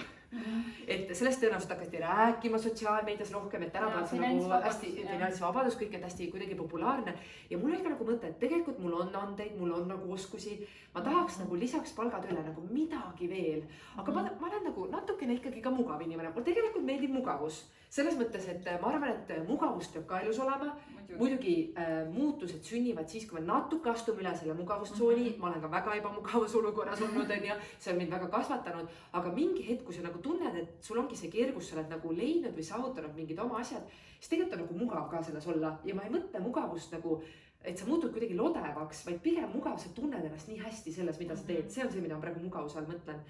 Et sellest tõenäoliselt hakati rääkima sotsiaalmeedias rohkem, et tänapäeval see on nagu hästi finantsvabadus, kõik on hästi kuidagi populaarne. Ja mul oli ka nagu mõte, et tegelikult mul on andeid, mul on nagu oskusi. Ma tahaks nagu lisaks palgatööle nagu midagi veel. Aga ma olen nagu natukene ikkagi ka mugav inimene. Mul tegelikult meeldib mugavus. Selles mõttes, et ma arvan, et mugavust peab ka elus olema. Muidugi muutused sünnivad siis, kui me natuke astume üle selle mugavustsooni. Ma olen ka väga ebamugavas olukorras olnud, ja see on mind väga kasvatanud. Aga mingi hetk, kui sa nagu tunned, et sul ongi see kergus, sa oled nagu leidnud või saavutanud mingid oma asjad, siis tegelikult on nagu mugav ka selles olla. Ja ma ei mõtle mugavust nagu, et sa muutud kuidagi lodevaks, vaid pigem mugav, sa tunned ennast nii hästi selles, mida sa teed. See on see, mida ma praegu mugavuse all mõtlen.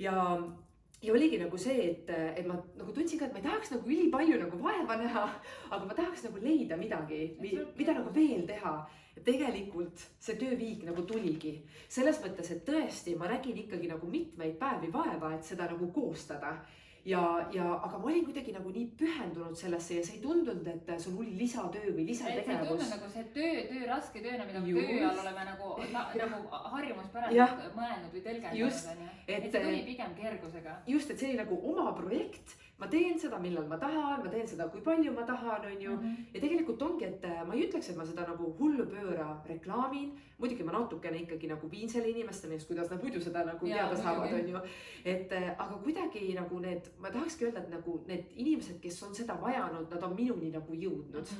Ja oligi nagu see, et ma nagu tundsin ka, et ma ei tahaks nagu ülipalju nagu vaeva näha, aga ma tahaks nagu leida midagi, mida nagu veel teha. Ja tegelikult see tööviik nagu tuligi. Selles mõttes, et tõesti ma nägin ikkagi nagu mitmeid päevi vaeva, et seda nagu koostada. Aga ma olin kuidagi nagu nii pühendunud sellesse ja see ei tundunud, et see on hull lisatöö või lisategevus. See ei tundunud nagu see töö, raske tööna, mida me töö all oleme nagu harjumuspärast mõelnud või tõlgendanud. Et see tuli pigem kergusega. Just, et see oli nagu oma projekt. Ma teen seda, millal ma tahan, ma teen seda, kui palju ma tahan, on ju. Ja tegelikult ongi, et ma ei ütleks, et ma seda nagu hullu pööra reklaamin. Muidugi ma natukene ikkagi nagu viin selle inimestele, kuidas nad muidu seda nagu teada saavad, on ju. Aga kuidagi nagu ma tahakski öelda, et nagu need inimesed, kes on seda vajanud, nad on minuni nagu jõudnud.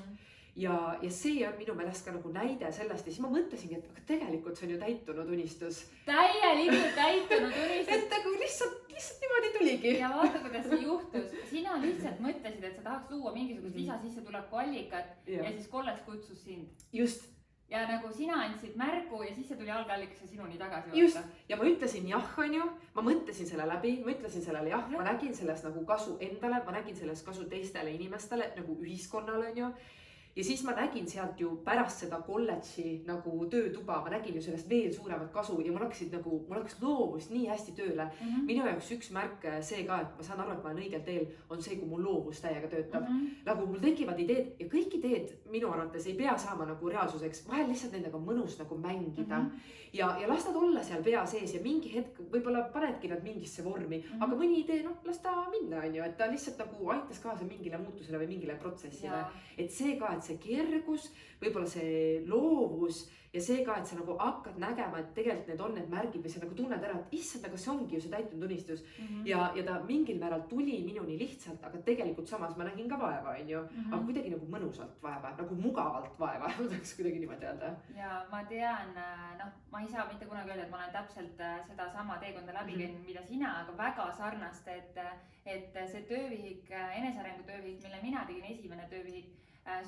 Ja see on minu meelest ka nagu näide sellest ja siis ma mõtlesingi, et tegelikult see on ju täitunud unistus. Täielikult täitunud unistus. Et nagu lihtsalt niimoodi tuligi. Ja vaata, kuidas see juhtus. Sina lihtsalt mõtlesid, et sa tahaks luua mingisugust lisasissetuleku allikat ja siis kolledž kutsus sind. Just. Ja nagu sina andsid märgu ja siis see tuli algallikasse sinuni tagasi. Just. Ja ma ütlesin jah, on ju. Ma mõtlesin selle läbi, ma ütlesin sellele jah. Ma nägin sellest nagu kasu endale, ma nägin sellest kasu teistele inimestele, nagu ühiskonnale, on ju. Ja siis ma nägin sealt ju pärast seda kolledži nagu töötuba, ma nägin ju sellest veel suuremat kasu ja mul hakkas loovus nii hästi tööle. Minu jaoks üks märk see ka, et ma saan aru, et ma olen õigel teel, on see, kui mul loovus täiega töötab. Nagu mul tekivad ideed ja kõik ideed minu arvates ei pea saama nagu reaalsuseks, vahel lihtsalt nendega mõnus nagu mängida. Ja las nad olla seal pea sees ja mingi hetk võib-olla panedki nad mingisse vormi, aga mõni idee, las ta minna, on ju, et ta lihtsalt nagu aitas kaasa mingile muutusele või mingile protsessile. Et see ka, et see kergus, võib-olla see loovus ja see ka, et sa nagu hakkad nägema, et tegelikult need on need märgid või sa nagu tunned ära, et issand, aga see ongi ju see täitunud unistus. Ja ta mingil määral tuli minuni lihtsalt, aga tegelikult samas ma nägin ka vaeva, on ju, aga kuidagi nagu mõnusalt vaeva, nagu mugavalt vaeva, võtaks kuidagi niimoodi öelda. Ja ma tean, ma ei saa mitte kunagi öelda, et ma olen täpselt seda sama teekonda läbi käinud, mida sina, aga väga sarnast, et see töövihik, enesearengu töövihik, mille mina tegin esimene töövihik,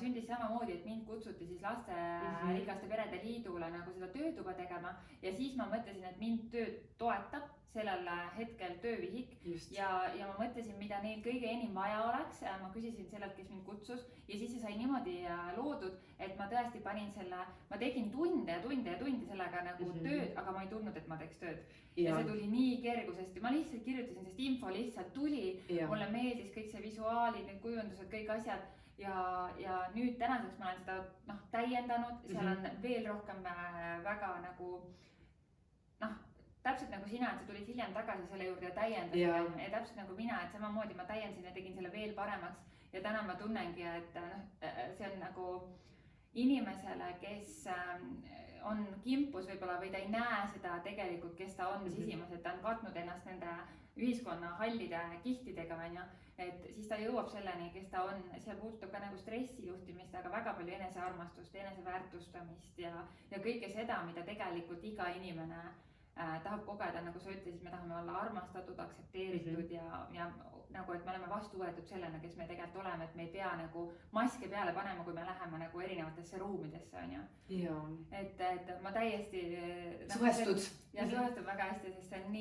sündis samamoodi, et mind kutsuti siis lasterikaste perede liidule nagu seda töötuba tegema ja siis ma mõtlesin, et mind tööd toetab sellel hetkel töövihik ja ma mõtlesin, mida neil kõige enim vaja oleks. Ma küsisin sellelt, kes mind kutsus ja siis see sai niimoodi loodud, et ma tõesti panin selle, ma tegin tunde sellega nagu tööd, aga ma ei tundnud, et ma teeks tööd. Ja see tuli nii kergusest ja ma lihtsalt kirjutasin, sest info lihtsalt tuli. Mulle meeldis kõik see visuaalid, need kujundused, kõik asjad. Ja nüüd tänaseks ma olen seda täiendanud, seal on veel rohkem väga nagu täpselt nagu sina, et sa tulid hiljem tagasi selle juurde ja täiendasid ja täpselt nagu mina, et samamoodi ma täiendasin ja tegin selle veel paremaks ja täna ma tunnengi, et see on nagu inimesele, kes on kimpus võib-olla või ta ei näe seda tegelikult, kes ta on sisimas, et ta on katnud ennast nende ühiskonna hallide kihtidega, et siis ta jõuab selleni, kes ta on, seal puudutab ka nagu stressijuhtimist, aga väga palju enesearmastust, eneseväärtustamist ja kõike seda, mida tegelikult iga inimene tahab kogeda, nagu sa ütlesid, me tahame olla armastatud, aktsepteeritud ja nagu, et me oleme vastu võetud sellena, kes me tegelikult oleme, et me ei pea nagu maske peale panema, kui me läheme nagu erinevatesse ruumidesse, on ju. Et ma täiesti suhestud. Ja suhestub väga hästi, sest see on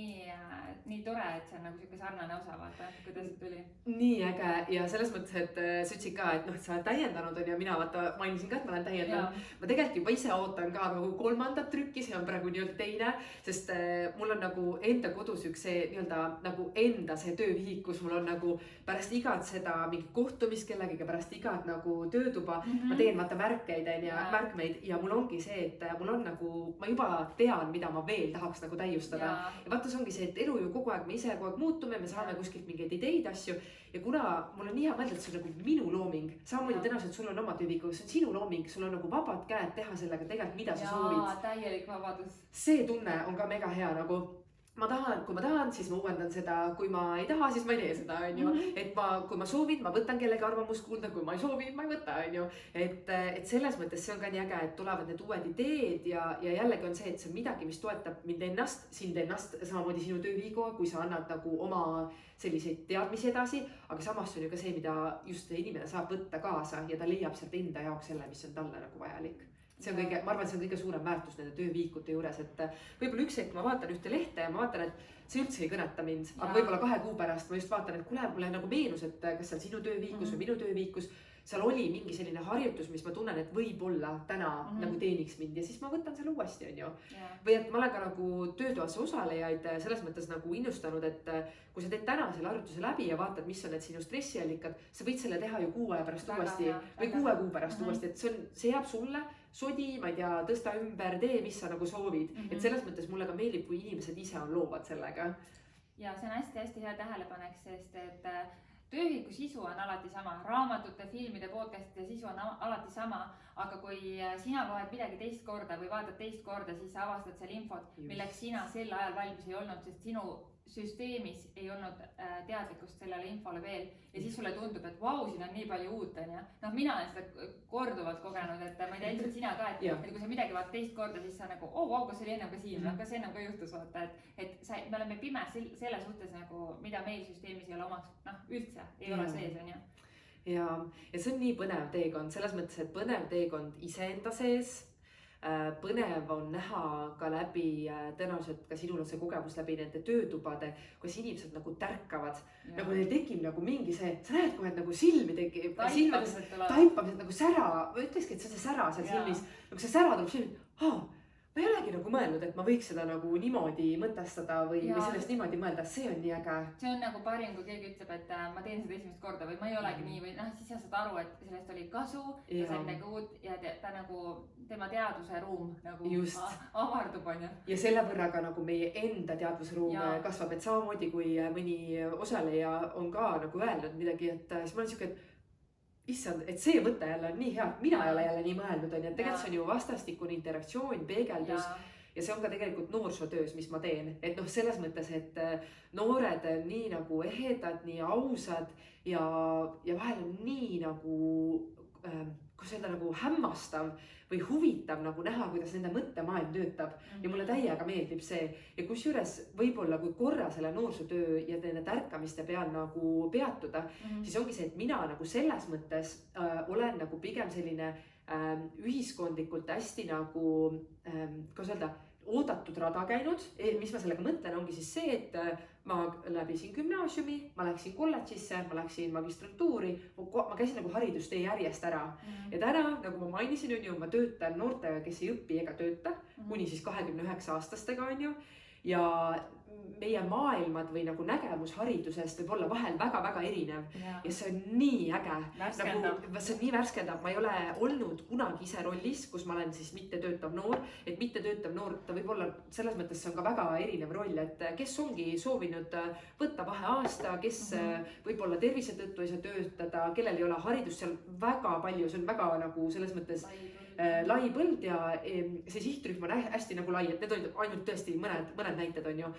nii tore, et see on nagu siuke sarnane osa, vaata, kuidas see tuli. Nii äge ja selles mõttes, et sa ütlesid ka, et sa oled täiendanud on ja mina mainisin ka, et ma olen täiendanud. Ma tegelikult juba ise ootan ka nagu 3. trükki, see on praegu nii-öelda teine, sest mul on nagu enda kodus üks see nii-öelda nagu enda see töövihik, kus mul on nagu pärast igat seda mingi kohtumist kellegiga, pärast igat nagu töötuba, ma teen vaata märkmeid ja mul ongi see, et mul on nagu, ma juba tean, mida ma veel tahaks nagu täiustada. Ja vaata, see ongi see, et elu ju kogu aeg, me ise kogu aeg muutume, me saame kuskilt mingeid ideid, asju. Ja kuna mul on nii hea mõelda, et see on nagu minu looming, samamoodi tõenäoliselt sul on oma töövihik, see on sinu looming, sul on nagu vabad käed teha sellega tegelikult, mida sa soovid. Jaa, täielik vabadus. See tunne on ka mega hea nagu. Kui ma tahan, siis ma uuendan seda, kui ma ei taha, siis ma ei tee seda, on ju. Et kui ma soovin, ma võtan kellegi arvamust kuulda, kui ma ei soovi, ma ei võta, on ju. Et selles mõttes see on ka nii äge, et tulevad need uued ideed ja jällegi on see, et see on midagi, mis toetab mind ennast, sind ennast, samamoodi sinu tööviiguga, kui sa annad nagu oma selliseid teadmisi edasi, aga samas on ju ka see, mida just inimene saab võtta kaasa ja ta leiab sealt enda jaoks selle, mis on talle nagu vajalik. See on kõige, ma arvan, see on kõige suurem väärtus nende tööviikute juures, et võib-olla üks hetk ma vaatan ühte lehte ja ma vaatan, et see üldse ei kõneta mind, aga võib-olla 2 kuu pärast ma just vaatan, et kuule, mulle nagu meenus, et kas seal sinu tööviikus või minu tööviikus, seal oli mingi selline harjutus, mis ma tunnen, et võib-olla täna nagu teeniks mind ja siis ma võtan selle uuesti, on ju. Või et ma olen ka nagu töötoas osalejaid selles mõttes nagu innustanud, et kui sa teed täna selle harjutuse läbi ja vaatad, mis on need sinu stressiallikad, sa võid selle teha ju 6 aja pärast uuesti või 6 kuu pärast uuesti, et see jääb sulle, sodi, ma ei tea, tõsta ümber, tee, mis sa nagu soovid. Et selles mõttes mulle ka meeldib, kui inimesed ise on loovad sellega. Ja see on hästi-hästi hea tähelepanek, sest et töövihiku sisu on alati sama, raamatute, filmide, podcastide sisu on alati sama, aga kui sina loed midagi teist korda või vaatad teist korda, siis sa avastad seal infot, milleks sina sel ajal valmis ei olnud, sest sinu süsteemis ei olnud teadlikkust sellele infole veel ja siis sulle tundub, et vau, siin on nii palju uut, on ju. Noh, mina olen seda korduvalt kogenud, et ma ei tea, ilmselt sina ka, et kui sa midagi vaatad teist korda, siis sa nagu, kas oli ennem ka siin, kas ennem ka juhtus, vaata, et me oleme pime selle suhtes nagu, mida meil süsteemis ei ole omaks, üldse ei ole sees, on ju. Ja see on nii põnev teekond, selles mõttes, et põnev teekond iseenda sees, põnev on näha ka läbi, tõenäoliselt ka sinul on see kogemus läbi nende töötubade, kuidas inimesed nagu tärkavad, nagu neil tekib nagu mingi see, sa näed kohe, et nagu silmi tekib, taipamised nagu sära, ma ütlekski, et see sära seal silmis, nagu see sära tuleb silmi, ma ei olegi nagu mõelnud, et ma võiks seda nagu niimoodi mõtestada või sellest niimoodi mõelda, see on nii äge. See on nagu parim, kui keegi ütleb, et ma teen seda esimest korda või ma ei olegi nii või siis sa saad aru, et sellest oli kasu, ta sai midagi uut ja ta nagu tema teadvuse ruum nagu avardub, on ju. Ja selle võrra ka nagu meie enda teadvusruum kasvab, et samamoodi kui mõni osaleja on ka nagu öelnud midagi, et siis ma olen siuke, issand, et see mõte jälle on nii hea, et mina ei ole jälle nii mõelnud, on ju, et tegelikult see on ju vastastikune interaktsioon, peegeldus ja see on ka tegelikult noorsootöös, mis ma teen, et selles mõttes, et noored on nii nagu ehedad, nii ausad ja vahel on nii nagu kuidas öelda, nagu hämmastav või huvitav nagu näha, kuidas nende mõttemaailm töötab. Ja mulle täiega meeldib see. Ja kusjuures võib-olla kui korra selle noorsootöö ja nende tärkamiste peal nagu peatuda, siis ongi see, et mina nagu selles mõttes olen nagu pigem selline ühiskondlikult hästi nagu, kuidas öelda, oodatud rada käinud. Mis ma sellega mõtlen, ongi siis see, et ma läbisin gümnaasiumi, ma läksin kolledžisse, ma läksin magistrantuuri, ma käisin nagu haridustee järjest ära. Ja täna, nagu ma mainisin, on ju, ma töötan noortega, kes ei õpi ega tööta, kuni siis 29 aastastega, on ju. Ja meie maailmad või nagu nägemus haridusest võib olla vahel väga-väga erinev ja see on nii äge. Nagu, see on nii värskendav, ma ei ole olnud kunagi ise rollis, kus ma olen siis mittetöötav noor, et mittetöötav noor, ta võib olla selles mõttes, see on ka väga erinev roll, et kes ongi soovinud võtta vaheaasta, kes võib-olla tervise tõttu ei saa töötada, kellel ei ole haridust, seal väga palju, see on väga nagu selles mõttes lai põld ja see sihtrühm on hästi nagu lai, et need olid ainult tõesti mõned näited on ju.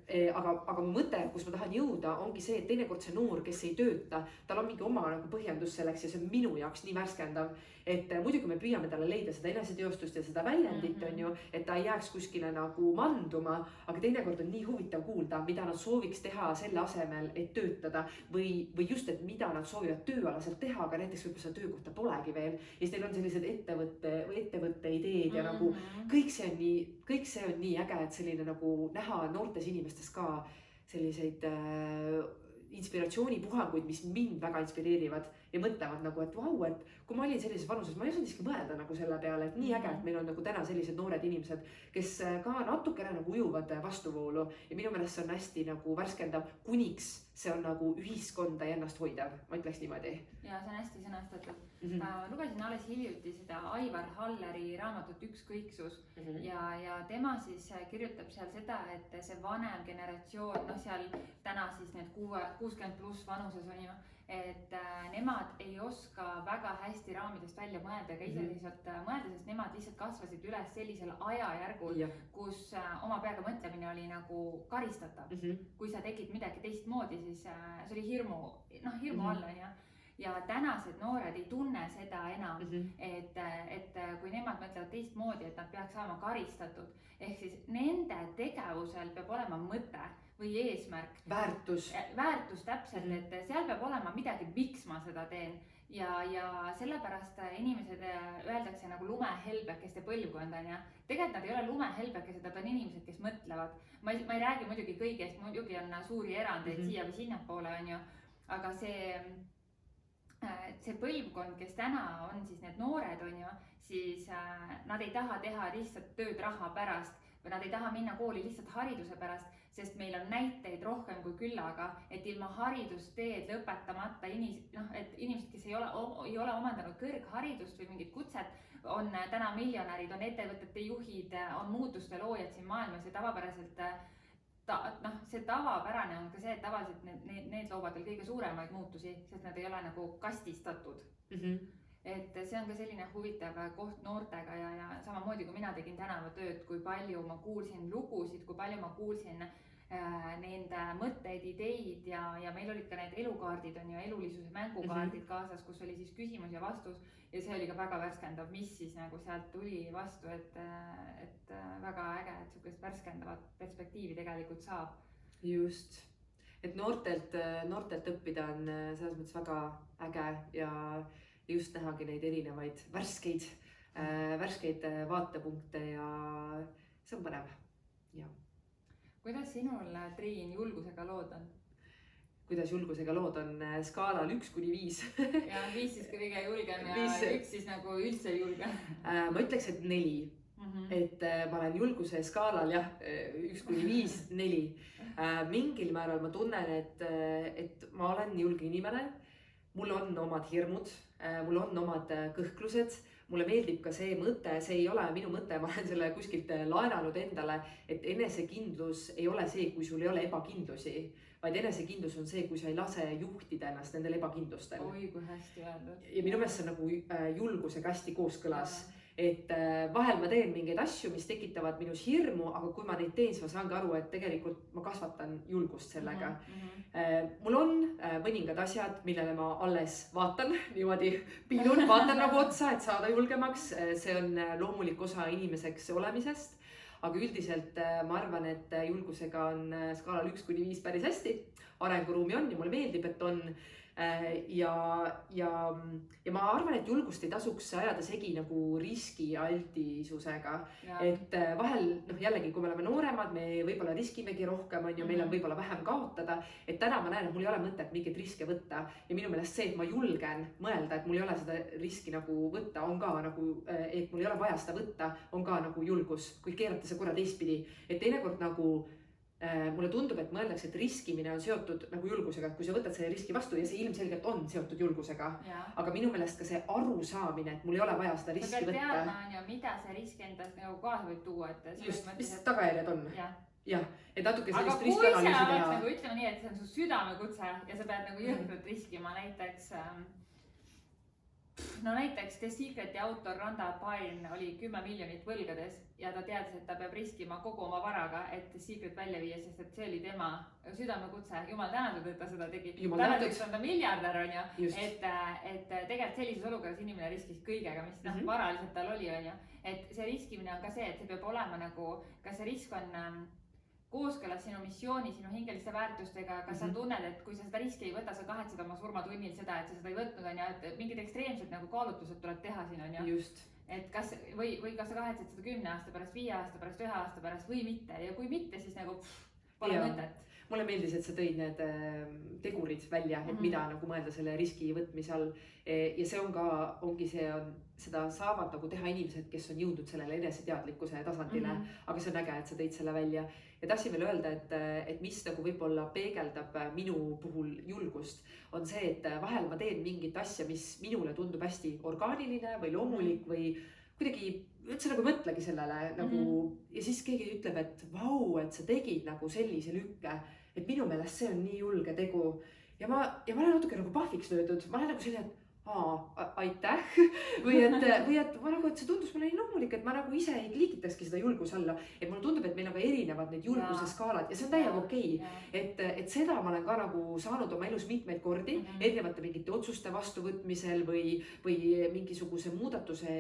Aga mu mõte, kus ma tahan jõuda, ongi see, et teinekord see noor, kes ei tööta, tal on mingi oma nagu põhjendus selleks ja see on minu jaoks nii värskendav. Et muidugi me püüame talle leida seda eneseteostust ja seda väljendit on ju, et ta ei jääks kuskile nagu manduma, aga teinekord on nii huvitav kuulda, mida nad sooviks teha selle asemel, et töötada või just, et mida nad soovivad tööalaselt teha, aga näiteks võib-olla seda töökohta polegi veel ja siis neil on sellised ettevõtte ideed ja nagu kõik see on nii äge, et selline nagu näha noortes inimestes ka selliseid inspiratsioonipuhanguid, mis mind väga inspireerivad ja mõtlevad nagu, et vau, et kui ma olin sellises vanuses, ma ei osanud isegi mõelda nagu selle peale, et nii äge, et meil on nagu täna sellised noored inimesed, kes ka natukene nagu ujuvad vastuvoolu ja minu meelest see on hästi nagu värskendav, kuniks see on nagu ühiskonda ja ennast hoidav, ma ütleks niimoodi. Ja see on hästi sõnastatud. Ma lugesin alles hiljuti seda Aivar Halleri raamatut Ükskõiksus ja tema siis kirjutab seal seda, et see vanem generatsioon, seal täna siis need 60 pluss vanuses on ju, et nemad ei oska väga hästi raamidest välja mõelda ega iseseisvalt mõelda, sest nemad lihtsalt kasvasid üles sellisel ajajärgul, kus oma peaga mõtlemine oli nagu karistatav. Kui sa tegid midagi teistmoodi, siis see oli hirmu all on ju. Ja tänased noored ei tunne seda enam, et kui nemad mõtlevad teistmoodi, et nad peaks saama karistatud. Ehk siis nende tegevusel peab olema mõte või eesmärk. Väärtus täpselt, et seal peab olema midagi, miks ma seda teen. Ja sellepärast inimesed öeldakse nagu lumehelbekeste põlvkond on ja tegelikult nad ei ole lumehelbekesed, nad on inimesed, kes mõtlevad. Ma ei räägi muidugi kõigest, muidugi on suuri erandeid siia või sinnapoole on ju, aga see põlvkond, kes täna on siis need noored on ju, siis nad ei taha teha lihtsalt tööd raha pärast või nad ei taha minna kooli lihtsalt hariduse pärast, sest meil on näiteid rohkem kui küllaga, et ilma haridusteed lõpetamata et inimesed, kes ei ole omandanud kõrgharidust või mingit kutset, on täna miljonärid, on ettevõtete juhid, on muutuste loojad siin maailmas ja tavapäraselt see tavapärane on ka see, et tavaliselt need loovad veel kõige suuremaid muutusi, sest nad ei ole nagu kastistatud. Et see on ka selline huvitav koht noortega ja samamoodi kui mina tegin tänavatööd, kui palju ma kuulsin lugusid, kui palju ma kuulsin nende mõtteid, ideid ja meil olid ka need elukaardid on ju, elulisuse mängukaardid kaasas, kus oli siis küsimus ja vastus ja see oli ka väga värskendav, mis siis nagu sealt tuli vastu, et väga äge, et sihukest värskendavat perspektiivi tegelikult saab. Just, et noortelt õppida on selles mõttes väga äge ja just nähagi neid erinevaid värskeid vaatepunkte ja see on põnev. Kuidas sinul, Triin, julgusega lood on? Kuidas julgusega lood on skaalal 1-5? Ja 5 siis kõige julgem ja 1 siis nagu üldse julge. Ma ütleks, et 4. Et ma olen julguse skaalal 1-5, 4. Mingil määral ma tunnen, et ma olen julge inimene. Mul on omad hirmud, mul on omad kõhklused. Mulle meeldib ka see mõte, see ei ole minu mõte, ma olen selle kuskilt laenanud endale, et enesekindlus ei ole see, kui sul ei ole ebakindlusi, vaid enesekindlus on see, kui sa ei lase juhtida ennast nendel ebakindlustel. Oi, kui hästi öeldud. Ja minu meelest see on nagu julgusega hästi kooskõlas. et vahel ma teen mingeid asju, mis tekitavad minus hirmu, aga kui ma neid teen, siis ma saangi aru, et tegelikult ma kasvatan julgust sellega. Mul on mõningad asjad, millele ma alles vaatan, niimoodi piilun, vaatan nagu otsa, et saada julgemaks. See on loomulik osa inimeseks olemisest. Aga üldiselt ma arvan, et julgusega on skaalal 1-5 päris hästi. Arenguruumi on ja mulle meeldib, et on. Ja ma arvan, et julgust ei tasuks ajada segi nagu riskialtisusega. Et vahel, jällegi, kui me oleme nooremad, me võib-olla riskimegi rohkem, meil on võib-olla vähem kaotada. Et täna ma näen, et mul ei ole mõtet mingeid riske võtta. Ja minu meelest see, et ma julgen mõelda, et mul ei ole seda riski nagu võtta, on ka nagu, et mul ei ole vaja seda võtta, on ka nagu julgus, kui keerata see korra teistpidi. Et teinekord nagu mulle tundub, et mõeldakse, et riskimine on seotud nagu julgusega, et kui sa võtad selle riski vastu ja see ilmselgelt on seotud julgusega. Aga minu meelest ka see arusaamine, et mul ei ole vaja seda riski võtta. Sa pead teadma, mida see risk endast nagu kaasa võib tuua. Just, mis tagajärjed on. Jah, et natuke sellist riskianalüüsi teha. Aga kui sa oleks nagu ütleme nii, et see on su südamekutse ja sa pead nagu jõhkralt riskima näiteks The Secreti autor Rhonda Byrne oli 10 miljonit võlgades ja ta teadis, et ta peab riskima kogu oma varaga, et The Secret välja viia, sest et see oli tema südamekutse. Jumal tänatud, et ta seda tegi. Tänaseks on ta miljardär, on ju. Et tegelikult sellises olukorras inimene riskis kõigega, mis varaliselt tal oli, on ju. Et see riskimine on ka see, et see peab olema nagu, kas see risk on kooskõlas sinu missiooni, sinu hingeliste väärtustega, kas sa tunned, et kui sa seda riski ei võta, sa kahetsed oma surmatunnil seda, et sa seda ei võtnud, on ju, et mingid ekstreemsed nagu kaalutlused tuleb teha siin, on ju. Just. Et kas, või kas sa kahetsed seda 10 aasta pärast, 5 aasta pärast, 1 aasta pärast või mitte ja kui mitte, siis nagu pole mõtet. Mulle meeldis, et sa tõid need tegurid välja, et mida nagu mõelda selle riski võtmise all. Ja see on ka, seda saavad nagu teha inimesed, kes on jõudnud sellele eneseteadlikkuse tasandile, aga see on äge, et sa tõid selle välja. Ja tahtsin veel öelda, et mis nagu võib-olla peegeldab minu puhul julgust, on see, et vahel ma teen mingit asja, mis minule tundub hästi orgaaniline või loomulik või kuidagi üldse nagu mõtlegi sellele nagu, ja siis keegi ütleb, et vau, et sa tegid nagu sellise lükke, et minu meelest see on nii julge tegu. Ja ma olen natuke nagu pahviks löödud, ma olen nagu selline, et aitäh. Või et ma nagu, et see tundus mulle nii loomulik, et ma nagu ise ei klikitakski seda julguse alla. Et mulle tundub, et meil nagu erinevad need julguse skaalad ja see on täiega okei. Et seda ma olen ka nagu saanud oma elus mitmeid kordi, erinevate mingite otsuste vastuvõtmisel või mingisuguse muudatuse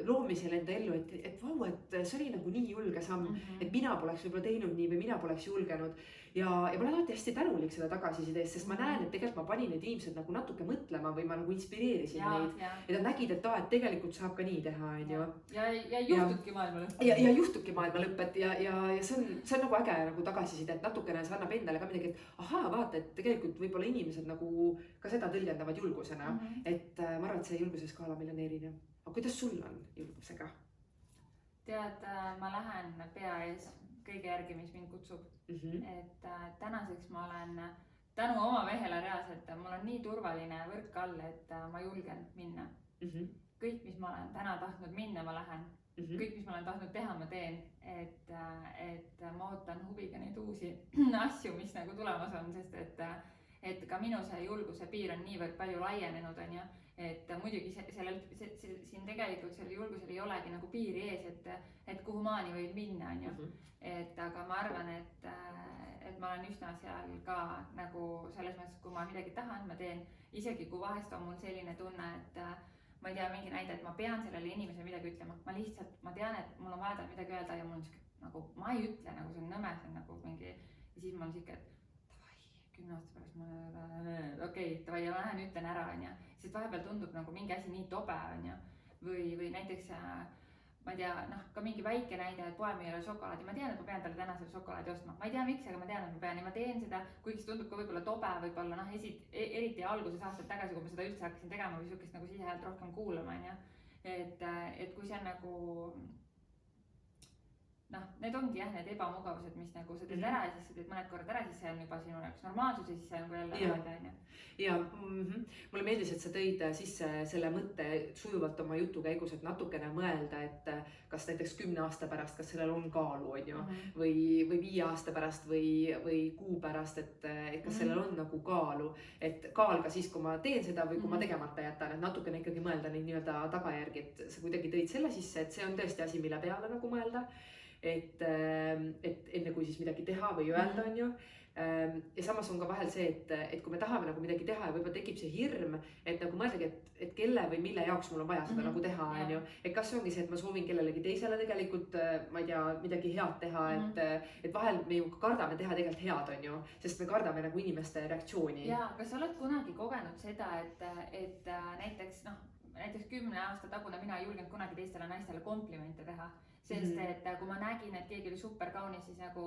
loomisel enda ellu, et vau, et see oli nagu nii julge samm, et mina poleks võib-olla teinud nii või mina poleks julgenud. Ja ma olen alati hästi tänulik selle tagasisideest, sest ma näen, et tegelikult ma panin need inimesed nagu natuke mõtlema või ma nagu inspireerisin neid. Ja nad nägid, et tegelikult saab ka nii teha, on ju. Ja juhtubki maailma lõpp. Ja juhtubki maailma lõpp, ja see on nagu äge nagu tagasiside, et natukene see annab endale ka midagi, et vaata, et tegelikult võib-olla inimesed nagu ka seda tõlgendavad julgusena. Et ma arvan, et see julguse skaala meil on erinev. Aga kuidas sul on julgusega? Tead, ma lähen pea ees kõige järgi, mis mind kutsub. Et tänaseks ma olen tänu oma mehele reaalselt, mul on nii turvaline võrk all, et ma julgen minna. Kõik, mis ma olen täna tahtnud minna, ma lähen. Kõik, mis ma olen tahtnud teha, ma teen. Et ma ootan huviga neid uusi asju, mis nagu tulemas on, sest et ka minu see julguse piir on niivõrd palju laienenud, on ju. Et muidugi siin tegelikult selle julgusel ei olegi nagu piiri ees, et kuhu maani võib minna, on ju. Et aga ma arvan, et ma olen üsna seal ka nagu selles mõttes, kui ma midagi tahan, ma teen. Isegi kui vahest on mul selline tunne, et ma ei tea, mingi näide, et ma pean sellele inimesele midagi ütlema. Ma tean, et mul on vaja tal midagi öelda ja mul on siuke, nagu ma ei ütle, nagu see on nõme, see on nagu mingi, ja siis ma olen siuke, et 10 aasta pärast okei, ja ma lähen ütlen ära, on ju. Sest vahepeal tundub nagu mingi asi nii tobe, on ju. Või näiteks, ma ei tea, ka mingi väike näide, et poemüüjale šokolaadi. Ma tean, et ma pean talle täna selle šokolaadi ostma. Ma ei tea miks, aga ma tean, et ma pean ja ma teen seda, kuigi see tundub ka võib-olla tobe, võib-olla eriti alguses aastaid tagasi, kui ma seda üldse hakkasin tegema või sukest nagu sisehäält rohkem kuulama, on ju. Et kui see on nagu noh, need ongi jah, need ebamugavused, mis nagu sa teed ära ja siis sa teed mõned korrad ära, siis see on juba sinu jaoks normaalsus ja siis see on kui jälle alati, on ju. Ja mulle meeldis, et sa tõid sisse selle mõtte sujuvalt oma jutu käigus, et natukene mõelda, et kas näiteks 10 aasta pärast, kas sellel on kaalu, on ju, või 5 aasta pärast või kuu pärast, et kas sellel on nagu kaalu, et kaal ka siis, kui ma teen seda või kui ma tegemata jätan, et natukene ikkagi mõelda neid nii-öelda tagajärgi, et sa kuidagi tõid selle sisse, et see on tõesti asi, mille peale nagu mõelda. Et enne kui siis midagi teha või öelda, on ju. Ja samas on ka vahel see, et kui me tahame nagu midagi teha ja võib-olla tekib see hirm, et nagu mõeldagi, et kelle või mille jaoks mul on vaja seda nagu teha, on ju. Et kas ongi see, et ma soovin kellelegi teisele tegelikult, ma ei tea, midagi head teha, et vahel me ju kardame teha tegelikult head, on ju, sest me kardame nagu inimeste reaktsiooni. Ja, kas sa oled kunagi kogenud seda, et näiteks 10 aasta tagune mina ei julgenud kunagi teistele naistele komplimente teha. Sest et kui ma nägin, et keegi oli super kaunis, siis nagu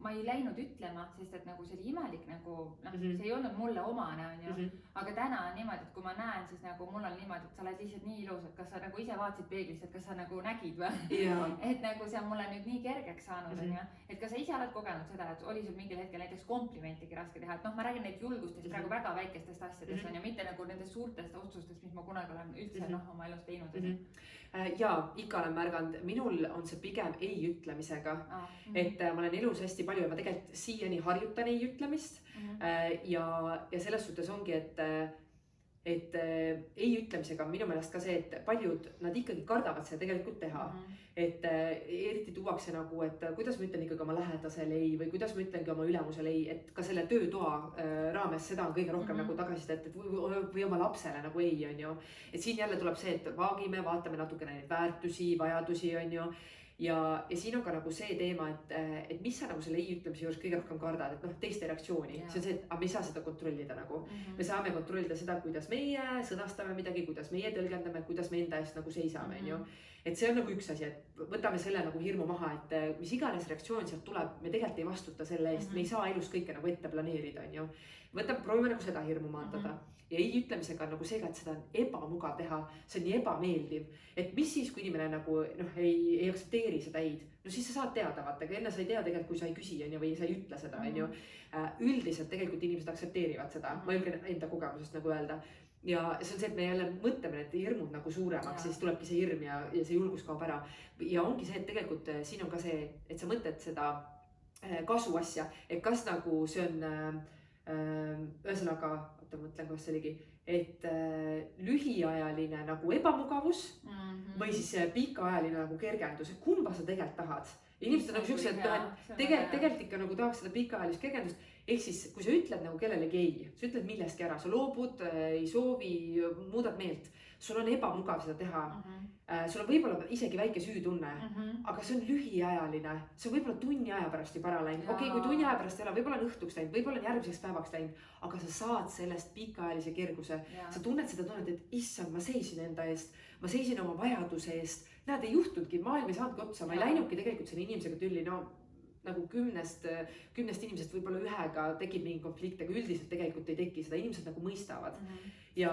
ma ei läinud ütlema, sest et nagu see oli imelik nagu see ei olnud mulle omane, on ju. Aga täna on niimoodi, et kui ma näen, siis nagu mul on niimoodi, et sa oled lihtsalt nii ilus, et kas sa nagu ise vaatasid peeglist, et kas sa nagu nägid või? Et nagu see on mulle nüüd nii kergeks saanud, on ju. Et kas sa ise oled kogenud seda, et oli sul mingil hetkel näiteks komplimentigi raske teha, et ma räägin neid julgustest praegu väga väikestest asjadest, on ju, mitte nagu nendest suurtest otsustest, mis ma kunagi olen üldse oma elus teinud. Ja ikka olen märganud, minul on see pigem ei ütlemisega, et ma olen elus hästi palju ja ma tegelikult siiani harjutan ei ütlemist ja selles suhtes ongi, et ei ütlemisega on minu meelest ka see, et paljud, nad ikkagi kardavad seda tegelikult teha. Et eriti tuuakse nagu, et kuidas ma ütlen ikkagi oma lähedasele ei või kuidas ma ütlengi oma ülemusele ei, et ka selle töötoa raames seda on kõige rohkem nagu tagasisidet, või oma lapsele nagu ei, on ju. Et siin jälle tuleb see, et vaagime, vaatame natukene neid väärtusi, vajadusi, on ju. Ja siin on ka nagu see teema, et mis sa nagu selle ei ütlemise juures kõige rohkem kardad, et teiste reaktsiooni. See on see, et me ei saa seda kontrollida nagu. Me saame kontrollida seda, kuidas meie sõnastame midagi, kuidas meie tõlgendame, kuidas me enda eest nagu seisame, on ju. Et see on nagu üks asi, et võtame selle nagu hirmu maha, et mis iganes reaktsioon sealt tuleb, me tegelikult ei vastuta selle eest, me ei saa elus kõike nagu ette planeerida, on ju. Proovime nagu seda hirmu maandada. Ja ei ütlemisega on nagu seega, et seda on ebamugav teha, see on nii ebameeldiv, et mis siis, kui inimene nagu ei aktsepteeri seda eid, no siis sa saad teada, vaata, aga enne sa ei tea tegelikult, kui sa ei küsi, on ju, või sa ei ütle seda, on ju. Üldiselt tegelikult inimesed aktsepteerivad seda, ma julgen enda kogemusest nagu öelda. Ja see on see, et me jälle mõtleme need hirmud nagu suuremaks, siis tulebki see hirm ja see julgus kaob ära. Ja ongi see, et tegelikult siin on ka see, et sa mõtled seda kasu asja, et kas nagu see on ühesõnaga, ma mõtlen, kuidas see oligi, et lühiajaline nagu ebamugavus või siis pikaajaline nagu kergendus, et kumba sa tegelikult tahad. Inimesed on nagu siuksed, et tegelikult ikka nagu tahaks seda pikaajalist kergendust. Ehk siis, kui sa ütled nagu kellelegi ei, sa ütled millestki ära, sa loobud, ei soovi, muudad meelt, sul on ebamugav seda teha. Sul on võib-olla isegi väike süütunne, aga see on lühiajaline, see on võib-olla tunni aja pärast juba ära läinud. Okei, kui tunni aja pärast ei ole, võib-olla on õhtuks läinud, võib-olla on järgmiseks päevaks läinud, aga sa saad sellest pikaajalise kerguse. Sa tunned seda tunnet, et issand, ma seisin enda eest, ma seisin oma vajaduse eest. Näed, ei juhtudki, maailm ei saanudki otsa, ma ei läinudki tegelikult selle inimesega tülli, no nagu 10 inimesest võib-olla ühega tekib mingi konflikt, aga üldiselt tegelikult ei teki, seda inimesed nagu mõistavad. Ja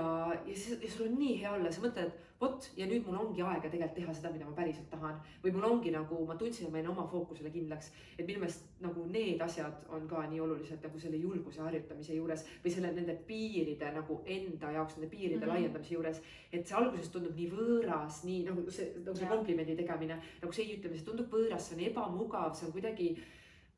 sul on nii hea olla, sa mõtled, et vot, ja nüüd mul ongi aega tegelikult teha seda, mida ma päriselt tahan. Või mul ongi nagu, ma tundsin, et ma jäin oma fookusele kindlaks, et minu meelest nagu need asjad on ka nii olulised nagu selle julguse harjutamise juures või selle nende piiride nagu enda jaoks, nende piiride laiendamise juures, et see alguses tundub nii võõras, nii nagu see komplimendi tegemine, nagu see ei ütleme, see tundub võõras, see on ebamugav, see on kuidagi,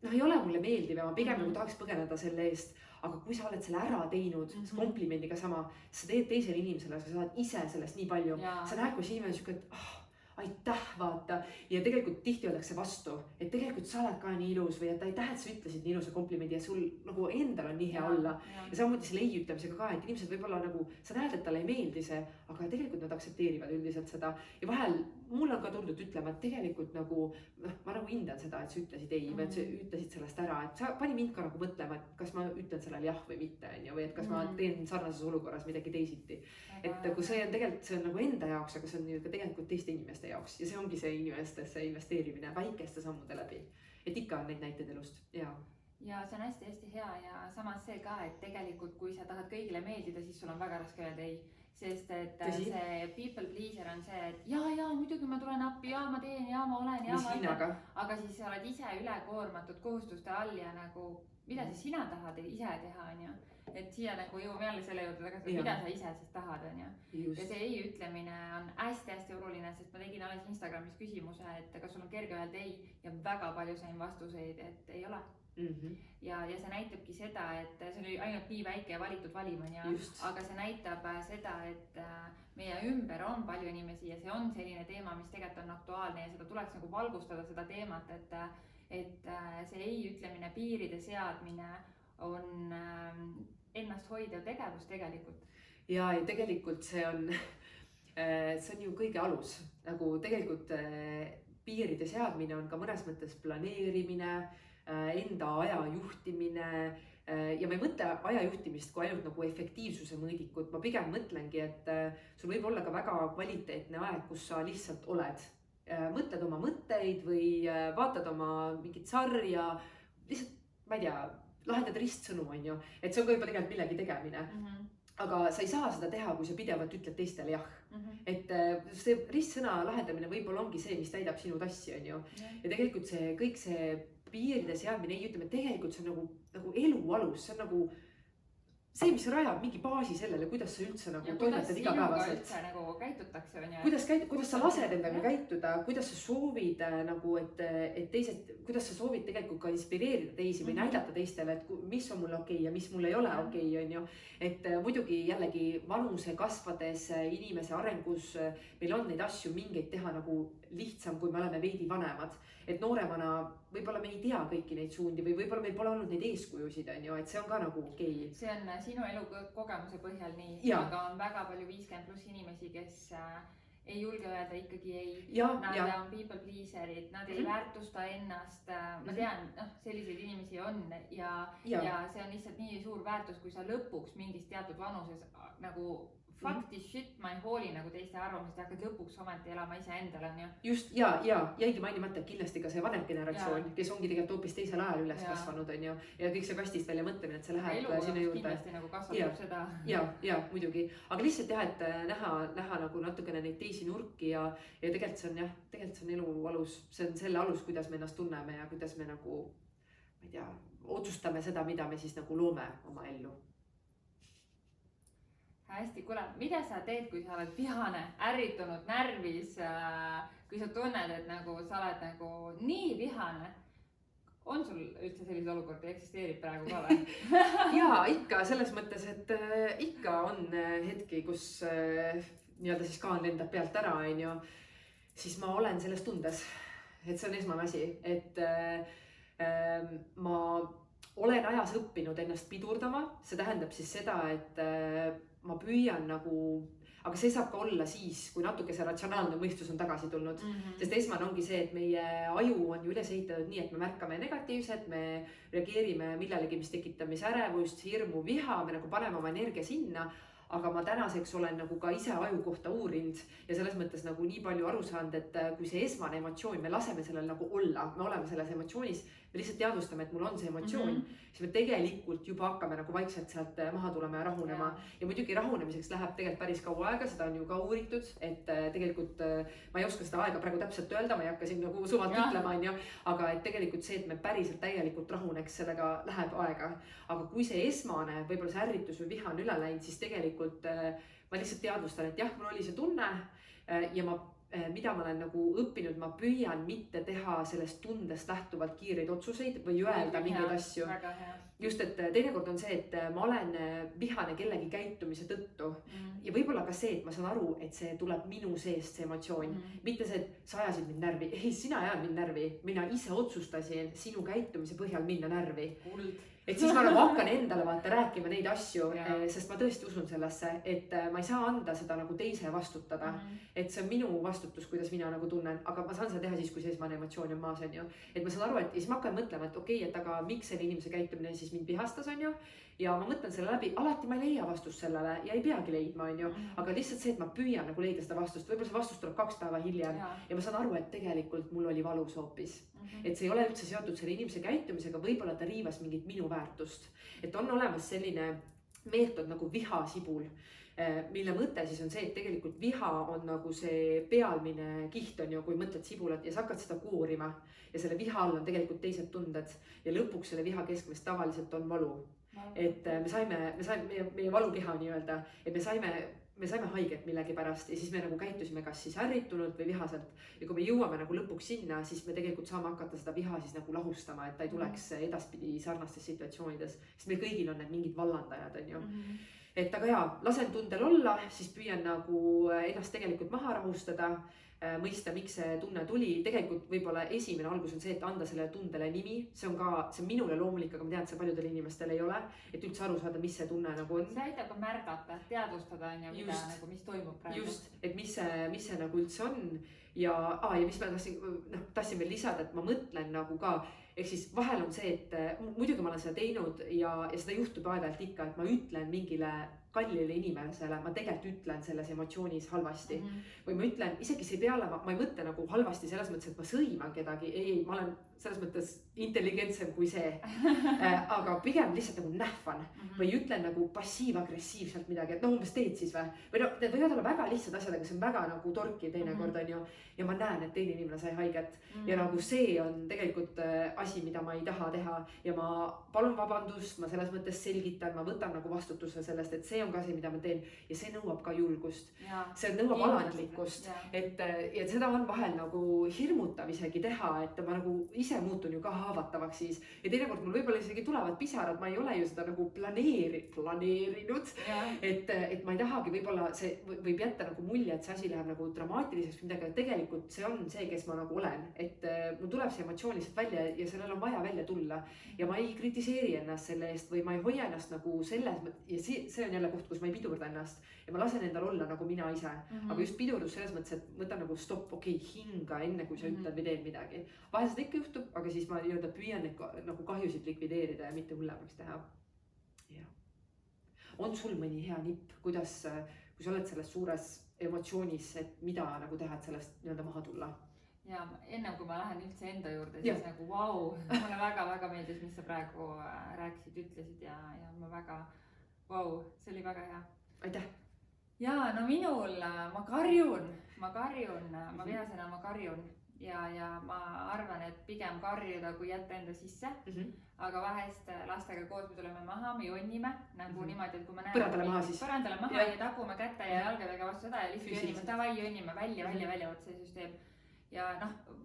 ei ole mulle meeldiv ja ma pigem nagu tahaks põgeneda selle eest. Aga kui sa oled selle ära teinud, komplimendiga sama, sa teed teisele inimesele, sa saad ise sellest nii palju, sa näed, kui see inimene on siuke, et aitäh, vaata. Ja tegelikult tihti öeldakse vastu, et tegelikult sa oled ka nii ilus või et aitäh, et sa ütlesid nii ilusa komplimendi ja sul nagu endal on nii hea olla. Ja samamoodi selle ei ütlemisega ka, et inimesed võib-olla nagu, sa näed, et talle ei meeldi see, aga tegelikult nad aktsepteerivad üldiselt seda. Ja vahel mul on ka tuldud ütlema, et tegelikult nagu, ma nagu hindan seda, et sa ütlesid ei või et sa ütlesid sellest ära, et sa pani mind ka nagu mõtlema, et kas ma ütlen sellele jah või mitte, või et kas ma teen sarnases olukorras midagi teisiti. Et kui see on tegelikult, see on nagu enda jaoks, aga see on ju ka tegelikult teiste inimeste jaoks ja see ongi see inimestesse investeerimine väikeste sammude läbi. Et ikka on neid näiteid elust, jaa. Ja see on hästi-hästi hea ja samas see ka, et tegelikult kui sa tahad kõigile meeldida, siis sul on väga raske öelda ei. sest et Tõsi? see people pleaser on see, et jaa, muidugi ma tulen appi, jaa, ma teen, jaa, ma olen, jaa, mis ma hinnaga? aga siis sa oled ise ülekoormatud kohustuste all ja nagu, mida siis sina tahad ise teha, on ju. Et siia nagu jõuame jälle selle juurde tagasi, mida sa ise siis tahad, on ju. Ja see ei ütlemine on hästi-hästi oluline, sest ma tegin alles Instagramis küsimuse, et kas sul on kerge öelda ei ja väga palju sain vastuseid, et ei ole. Ja see näitabki seda, et see oli ainult nii väike ja valitud valim, on ju. Aga see näitab seda, et meie ümber on palju inimesi ja see on selline teema, mis tegelikult on aktuaalne ja seda tuleks nagu valgustada seda teemat, et see ei ütlemine, piiride seadmine on ennast hoidev tegevus tegelikult. Ja tegelikult see on ju kõige alus. Nagu tegelikult piiride seadmine on ka mõnes mõttes planeerimine, enda aja juhtimine ja ma ei mõtle aja juhtimist kui ainult nagu efektiivsuse mõõdikut. Ma pigem mõtlengi, et sul võib olla ka väga kvaliteetne aeg, kus sa lihtsalt oled. Mõtled oma mõtteid või vaatad oma mingit sarja, lihtsalt, ma ei tea, lahendad ristsõnu, on ju, et see on ka juba tegelikult millegi tegemine. Aga sa ei saa seda teha, kui sa pidevalt ütled teistele jah. Et see ristsõna lahendamine võib-olla ongi see, mis täidab sinu tassi, on ju. Ja tegelikult see kõik see piiride seadmine, ei ütleme, tegelikult see on nagu elu alus, see on nagu see, mis rajab mingi baasi sellele, kuidas sa üldse nagu toimetad igapäevaselt. Üldse nagu käitutakse, on ju. Kuidas sa lased endaga käituda, kuidas sa soovid nagu, et teised, kuidas sa soovid tegelikult ka inspireerida teisi või näidata teistele, et mis on mulle okei ja mis mul ei ole okei, on ju. Et muidugi jällegi vanuse kasvades inimese arengus meil on neid asju mingeid teha nagu lihtsam, kui me oleme veidi vanemad. Et nooremana võib-olla me ei tea kõiki neid suundi või võib-olla meil pole olnud neid eeskujusid, on ju, et see on ka nagu okei. See on sinu elukogemuse põhjal nii, aga on väga palju 50+ inimesi, kes ei julge öelda ikkagi ei. Nad on people pleaserid, nad ei väärtusta ennast. Ma tean, selliseid inimesi on ja see on lihtsalt nii suur väärtus, kui sa lõpuks mingis teatud vanuses nagu fact is shit, ma ei hooli nagu teiste arvamusest ja hakkad lõpuks ometi elama ise endale, on ju. Just, jäigi mainimata, et kindlasti ka see vanem generatsioon, kes ongi tegelikult hoopis teisel ajal üles kasvanud, on ju. Ja kõik see kastist välja mõtlemine, et see läheb sinna juurde. Kindlasti nagu kasvatab seda. Ja, muidugi. Aga lihtsalt jah, et näha nagu natukene neid teisi nurki ja tegelikult see on elu alus. See on selle alus, kuidas me ennast tunneme ja kuidas me nagu, ma ei tea, otsustame seda, mida me siis nagu loome oma ellu. Hästi, kuule, mida sa teed, kui sa oled vihane, ärritunud, närvis, kui sa tunned, et nagu sa oled nagu nii vihane? On sul üldse sellised olukordi, eksisteerib praegu ka või? Jaa, ikka selles mõttes, et ikka on hetki, kus nii-öelda siis kaan lendab pealt ära, on ju, siis ma olen selles tundes, et see on esmane asi, et ma olen ajas õppinud ennast pidurdama, see tähendab siis seda, et ma püüan nagu, aga see saab ka olla siis, kui natuke see ratsionaalne mõistus on tagasi tulnud. Sest esmane ongi see, et meie aju on ju üles ehitatud nii, et me märkame negatiivset, me reageerime millelegi, mis tekitab mis ärevust, hirmu, viha, me nagu paneme oma energia sinna. Aga ma tänaseks olen nagu ka ise aju kohta uurinud ja selles mõttes nagu nii palju aru saanud, et kui see esmane emotsioon, me laseme sellel nagu olla, me oleme selles emotsioonis, me lihtsalt teadvustame, et mul on see emotsioon, siis me tegelikult juba hakkame nagu vaikselt sealt maha tulema ja rahunema. Ja muidugi rahunemiseks läheb tegelikult päris kaua aega, seda on ju ka uuritud, et tegelikult ma ei oska seda aega praegu täpselt öelda, ma ei hakka siin nagu suvalt ütlema, on ju, aga et tegelikult see, et me päriselt täielikult rahuneks, sellega läheb aega. Aga kui see esmane, võib-olla see ärritus või viha on üle läinud, siis tegelikult ma lihtsalt teadvustan, et jah, mul oli see tunne ja mida ma olen nagu õppinud, ma püüan mitte teha sellest tundest lähtuvalt kiireid otsuseid või öelda mingeid asju. Just, et teinekord on see, et ma olen vihane kellegi käitumise tõttu ja võib-olla ka see, et ma saan aru, et see tuleb minu seest see emotsioon. Mitte see, et sa ajasid mind närvi. Ei, sina ajad mind närvi. Mina ise otsustasin sinu käitumise põhjal minna närvi. Et siis ma nagu hakkan endale vaata rääkima neid asju, sest ma tõesti usun sellesse, et ma ei saa anda seda nagu teise vastutada. Et see on minu vastutus, kuidas mina nagu tunnen, aga ma saan seda teha siis, kui see esmane emotsioon on maas, on ju. Et ma saan aru, et siis ma hakkan mõtlema, et okei, et aga miks selle inimese käitumine siis mind vihastas, on ju. Ja ma mõtlen selle läbi, alati ma ei leia vastust sellele ja ei peagi leidma, on ju. Aga lihtsalt see, et ma püüan nagu leida seda vastust, võib-olla see vastus tuleb 2 päeva hiljem ja ma saan aru, et tegelikult mul oli valus hoopis. Et see ei ole üldse seotud selle inimese käitumisega, võib-olla ta riivas mingit minu väärtust. Et on olemas selline meetod nagu vihasibul. mille mõte siis on see, et tegelikult viha on nagu see pealmine kiht on ju, kui mõtled sibulat ja sa hakkad seda koorima ja selle viha all on tegelikult teised tunded ja lõpuks selle viha keskmes tavaliselt on valu. Et me saime meie valukeha nii-öelda, et me saime haiget millegi pärast ja siis me nagu käitusime kas siis ärritunult või vihaselt. Ja kui me jõuame nagu lõpuks sinna, siis me tegelikult saame hakata seda viha siis nagu lahustama, et ta ei tuleks edaspidi sarnastes situatsioonides, sest meil kõigil on need mingid vallandajad, on ju. Et aga jaa, lasen tundel olla, siis püüan nagu ennast tegelikult maha rahustada, mõista, miks see tunne tuli. Tegelikult võib-olla esimene algus on see, et anda sellele tundele nimi. See on minule loomulik, aga ma tean, et see paljudele inimestele ei ole. Et üldse aru saada, mis see tunne nagu on. See aitab ka märgata, teadvustada on ju, nagu, mis toimub praegu. Just, et mis see nagu üldse on. Ja mis ma tahtsin veel lisada, et ma mõtlen nagu ka, ehk siis vahel on see, et muidugi ma olen seda teinud ja seda juhtub aeg-ajalt ikka, et ma ütlen mingile kallile inimesele, ma tegelikult ütlen selles emotsioonis halvasti. Või ma ütlen, isegi see ei pea olema, ma ei mõtle nagu halvasti selles mõttes, et ma sõiman kedagi. Ei, ma olen selles mõttes intelligentsem kui see. Aga pigem lihtsalt nagu nähvan või ütlen nagu passiiv-agressiivselt midagi, et umbes teed siis või? Või need võivad olla väga lihtsad asjad, aga see on väga nagu torki teinekord on ju. Ja ma näen, et teine inimene sai haiget. Ja nagu see on tegelikult asi, mida ma ei taha teha. Ja ma palun vabandust, ma selles mõttes selgitan, ma võtan nagu vastutuse sellest, et see on ka see, mida ma teen. Ja see nõuab ka julgust. See nõuab alandlikkust. Et seda on vahel nagu hirmutav isegi teha, et ma nagu ise muutun ju ka haavatavaks siis. Ja teinekord mul võib-olla isegi tulevad pisarad, ma ei ole ju seda nagu planeerinud. Et ma ei tahagi, võib-olla see võib jätta nagu mulje, et see asi läheb nagu dramaatiliseks või midagi, tegelikult see on see, kes ma nagu olen. Et mul tuleb see emotsioon lihtsalt välja ja sellel on vaja välja tulla. Ja ma ei kritiseeri ennast selle eest või ma ei hoia ennast nagu selles mõttes. Ja see on jälle koht, kus ma ei pidurda ennast. Ja ma lasen endal olla nagu mina ise. Aga just pidurdus selles mõttes, et võtan nagu stopp, hinga enne, kui sa ütled või teed midagi. Vahel seda ikka juhtub, aga siis ma püüan neid nagu kahjusid likvideerida ja mitte hullemaks teha. On sul mõni hea nipp, kuidas, kui sa oled selles suures emotsioonis, et mida nagu teha, et sellest maha tulla? Ja enne kui ma lähen üldse enda juurde, siis nagu vau, mulle väga-väga meeldis, mis sa praegu rääkisid, ütlesid ja ma väga, vau, see oli väga hea. Aitäh! Ja no minul, ma karjun, ma vihasena ma karjun ja ma arvan, et pigem karjuda, kui jätta enda sisse. Aga vahest lastega koos me tuleme maha, me jonnime nagu niimoodi, et kui ma näen põrandale maha ja tagume kätte ja jalgadega vastu seda ja lihtsalt jonnime, tavai jonnime välja see süsteem. Ja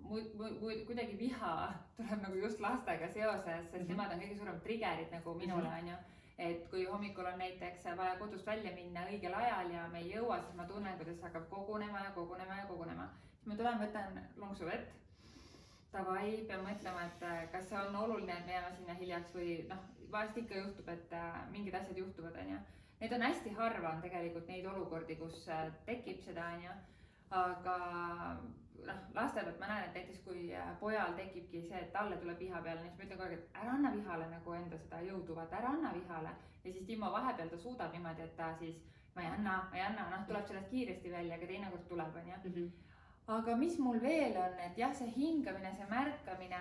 kuidagi viha tuleb nagu just lastega seoses, sest nemad on kõige suurem triggerid nagu minule on ju. Et kui hommikul on näiteks vaja kodust välja minna õigel ajal ja me ei jõua, siis ma tunnen, kuidas hakkab kogunema. Siis ma tulen, võtan lonksu vett. Tavai, pean mõtlema, et kas see on oluline, et me jääme sinna hiljaks või vahest ikka juhtub, et mingid asjad juhtuvad on ju. Need on hästi harva on tegelikult neid olukordi, kus tekib seda on ju. Aga laste pealt ma näen, et näiteks kui pojal tekibki see, et talle tuleb viha peale, siis ma ütlen kogu aeg, et ära anna vihale nagu enda seda jõudu, ära anna vihale. Ja siis Timo vahepeal ta suudab niimoodi, et ta siis ma ei anna, tuleb sellest kiiresti välja, aga teinekord tuleb on ju. Aga mis mul veel on, et jah, see hingamine, see märkamine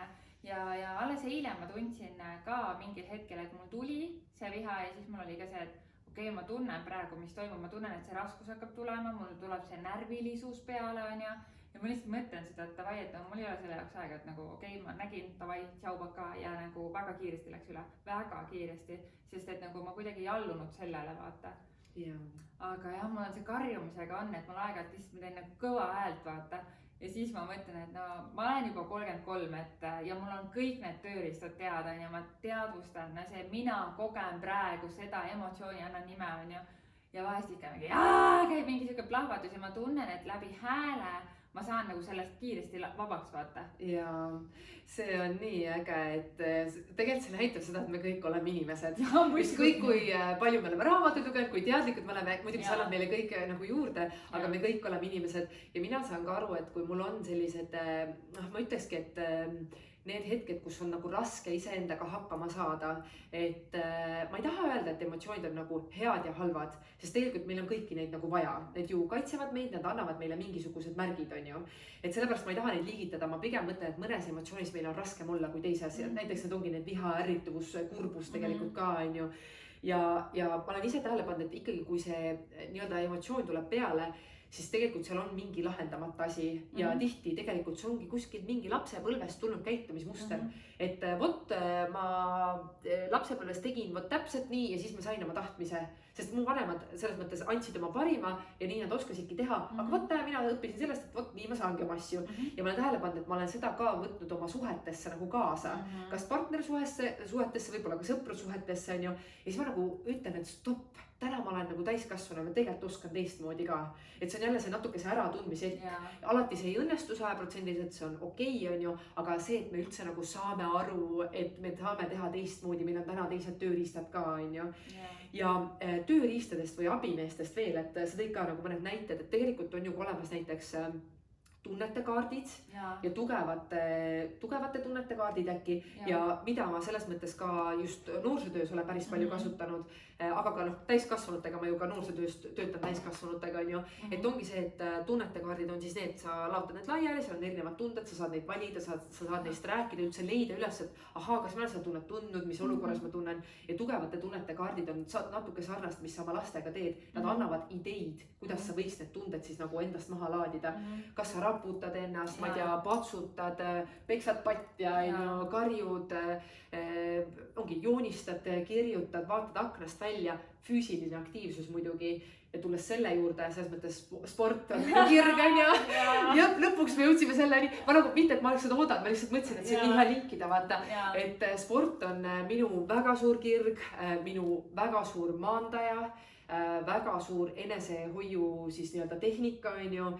ja alles eile ma tundsin ka mingil hetkel, et mul tuli see viha ja siis mul oli ka see, et ma tunnen praegu, mis toimub, ma tunnen, et see raskus hakkab tulema, mul tuleb see närvilisus peale on ja ma lihtsalt mõtlen seda, et tavai, et mul ei ole selle jaoks aega, et nagu ma nägin, tavai, tšau baka ja nagu väga kiiresti läks üle, väga kiiresti, sest et nagu ma kuidagi ei allunud sellele, vaata. Aga jah, mul on see karjumisega on, et mul aeg-ajalt lihtsalt ma teen nagu kõva häält, vaata. Ja siis ma mõtlen, et ma olen juba 33 ja mul on kõik need tööriistad teada ja ma teadvustan, see mina kogen praegu seda emotsiooni, annan nime on ju. Ja vahest ikka käib mingi siuke plahvatus ja ma tunnen, et läbi hääle ma saan nagu sellest kiiresti vabaks vaata. Ja see on nii äge, et tegelikult see näitab seda, et me kõik oleme inimesed. Kõik kui palju me oleme raamatuid lugenud, kui teadlikud me oleme, muidugi sa oled meile kõik nagu juurde, aga me kõik oleme inimesed. Ja mina saan ka aru, et kui mul on sellised, ma ütlekski, et need hetked, kus on nagu raske iseendaga hakkama saada, et ma ei taha öelda, et emotsioonid on nagu head ja halvad, sest tegelikult meil on kõiki neid nagu vaja. Need ju kaitsevad meid, nad annavad meile mingisugused märgid on ju. Et sellepärast ma ei taha neid liigitada, ma pigem mõtlen, et mõnes emotsioonis meil on raskem olla kui teises. Näiteks need ongi need viha, ärrituvus, kurbus tegelikult ka on ju. ja ma olen ise tähele pannud, et ikkagi kui see nii-öelda emotsioon tuleb peale, siis tegelikult seal on mingi lahendamata asi ja tihti tegelikult see ongi kuskil mingi lapsepõlvest tulnud käitumismuster. Et vot ma lapsepõlves tegin vot täpselt nii ja siis ma sain oma tahtmise, sest mu vanemad selles mõttes andsid oma parima ja nii nad oskasidki teha. Aga vot mina õppisin sellest, et vot nii ma saangi oma asju ja ma olen tähele pannud, et ma olen seda ka võtnud oma suhetesse nagu kaasa. Kas partnersuhetesse, võib-olla ka sõprussuhetesse on ju. Ja siis ma nagu ütlen, et stopp, täna ma olen nagu täiskasvanu, ma tegelikult oskan teistmoodi ka. Et see on jälle see natuke see äratundmise hetk. Alati see ei õnnestu 100%, see on okei, on ju, aga see, et me üldse nagu saame aru, et me saame teha teistmoodi, meil on täna teised tööriistad ka, on ju. Ja tööriistadest või abimeestest veel, et sa tõid ka nagu mõned näited, et tegelikult on ju olemas näiteks tunnetekaardid ja tugevate tunnetekaardid äkki ja mida ma selles mõttes ka just noorsootöös olen päris palju kasutanud, aga ka täiskasvanutega ma ju ka noorsootööst töötan täiskasvanutega, on ju, et ongi see, et tunnetekaardid on siis need, sa laotad need laiali, seal on erinevad tunded, sa saad neid valida, sa saad neist rääkida, üldse leida üles, et ahaa, kas ma olen seda tunnet tundnud, mis olukorras ma tunnen ja tugevate tunnetekaardid on natuke sarnast, mis sa oma lastega teed, nad annavad ideid, kuidas sa võiks need tunded siis nagu endast maha laadida, kas sa raputad ennast, ma ei tea, patsutad, peksad patja, karjud, ongi joonistad, kirjutad, vaatad aknast välja, füüsiline aktiivsus muidugi ja tulles selle juurde, selles mõttes sport on minu kirg, on ju. Ja lõpuks me jõudsime selleni, ma nagu mitte, et ma oleks seda oodanud, ma lihtsalt mõtlesin, et see on nii hea linkida, vaata, et sport on minu väga suur kirg, minu väga suur maandaja, väga suur enesehoiu siis nii-öelda tehnika, on ju.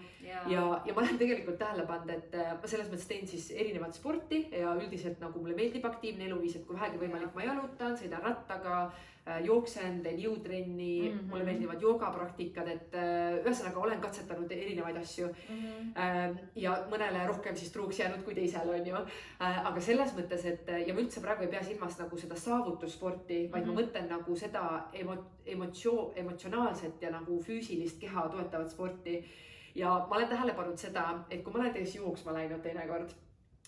Ja ma olen tegelikult tähele pannud, et ma selles mõttes teen siis erinevat sporti ja üldiselt nagu mulle meeldib aktiivne eluviis, et kui vähegi võimalik ma jalutan, sõidan rattaga, jooksen, teen jõutrenni, mulle meeldivad joogapraktikad, et ühesõnaga olen katsetanud erinevaid asju ja mõnele rohkem siis truuks jäänud kui teisele, on ju. Aga selles mõttes, et ja ma üldse praegu ei pea silmas nagu seda saavutussporti, vaid ma mõtlen nagu seda emotsionaalset ja nagu füüsilist keha toetavat sporti. Ja ma olen tähele pannud seda, et kui ma olen teis jooksma läinud teinekord,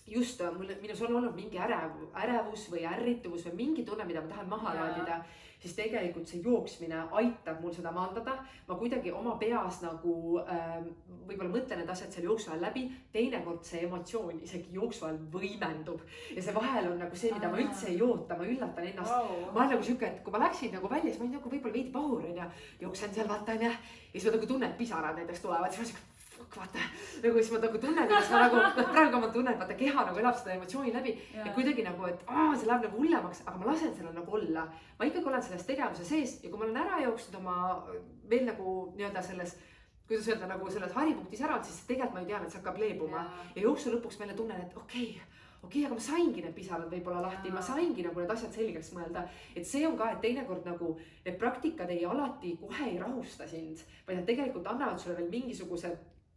just minus on olnud mingi ärevus või ärrituvus või mingi tunne, mida ma tahan maha laadida, siis tegelikult see jooksmine aitab mul seda maandada. Ma kuidagi oma peas nagu võib-olla mõtlen need asjad seal jooksu ajal läbi, teinekord see emotsioon isegi jooksu ajal võimendub ja see vahel on nagu see, mida ma üldse ei oota, ma üllatan ennast. Ma olen nagu siuke, et kui ma läksin nagu välja, siis ma olin nagu võib-olla veidi pahur ja jooksen seal vaatan ja siis ma nagu tunnen, et pisarad näiteks tulevad, siis ma siuke vaata, nagu siis ma nagu tunnen, et ma nagu, praegu ma tunnen, vaata keha nagu elab seda emotsiooni läbi ja kuidagi nagu, et see läheb nagu hullemaks, aga ma lasen sellel nagu olla. Ma ikkagi olen selles tegevuse sees ja kui ma olen ära jooksnud oma veel nagu nii-öelda selles, kuidas öelda, nagu selles haripunktis ära, siis tegelikult ma ju tean, et see hakkab leebuma ja jooksu lõpuks meile tunnen, et okei, aga ma saingi need pisarad võib-olla lahti, ma saingi nagu need asjad selgeks mõelda, et see on ka, et teinekord nagu need praktikad ei alati kohe ei rahusta sind, vaid nad tegelikult annavad sulle veel mingisuguse,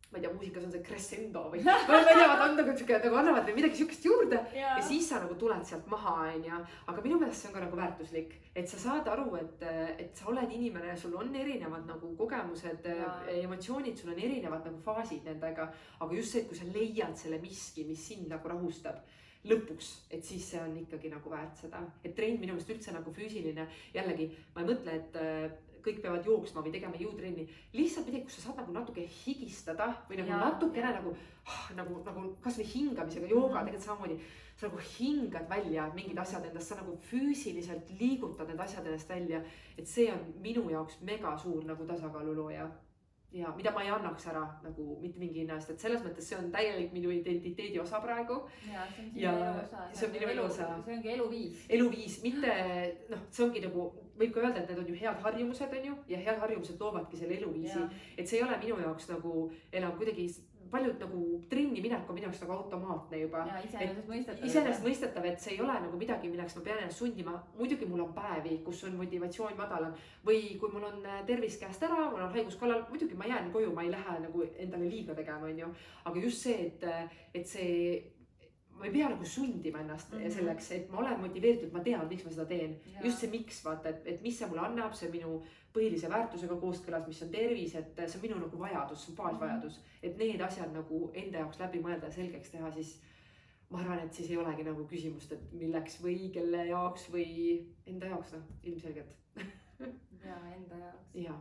ma ei tea, muusikas on see crescendo või ma ei tea, nagu annavad veel midagi siukest juurde ja siis sa nagu tuled sealt maha, on ju, aga minu meelest see on ka nagu väärtuslik, et sa saad aru, et sa oled inimene ja sul on erinevad nagu kogemused, emotsioonid, sul on erinevad nagu faasid nendega, aga just see, et kui sa leiad selle miski, mis sind nagu rahustab lõpuks, et siis see on ikkagi nagu väärt seda, et trenn minu meelest üldse nagu füüsiline, jällegi ma ei mõtle, et kõik peavad jooksma või tegema jõutrenni, lihtsalt midagi, kus sa saad nagu natuke higistada või nagu natukene nagu kas või hingamisega, jooga tegelikult samamoodi, sa nagu hingad välja mingid asjad endast, sa nagu füüsiliselt liigutad need asjad endast välja, et see on minu jaoks mega suur nagu tasakaalulooja ja mida ma ei annaks ära nagu mitte mingi hinna eest, et selles mõttes see on täielik minu identiteedi osa praegu. Ja see on minu elu osa. See ongi eluviis. Eluviis, mitte, see ongi nagu, võib ka öelda, et need on ju head harjumused, on ju, ja head harjumused loovadki selle eluviisi, et see ei ole minu jaoks nagu enam kuidagi paljud nagu trenni minek on minu jaoks nagu automaatne juba. Iseenesest mõistetav, et see ei ole nagu midagi, milleks ma pean ennast sundima. Muidugi mul on päevi, kus on motivatsioon madalam või kui mul on tervis käest ära, mul on haiguskallal, muidugi ma jään koju, ma ei lähe nagu endale liiga tegema, on ju. Aga just see, et see, ma ei pea nagu sundima ennast selleks, et ma olen motiveeritud, ma tean, miks ma seda teen. Just see miks, vaata, et mis see mulle annab, see minu põhilise väärtusega kooskõlas, mis on tervis, et see on minu nagu vajadus, see on baasvajadus, et need asjad nagu enda jaoks läbi mõelda ja selgeks teha, siis ma arvan, et siis ei olegi nagu küsimust, et milleks või kelle jaoks või enda jaoks, noh, ilmselgelt. ja enda jaoks. ja.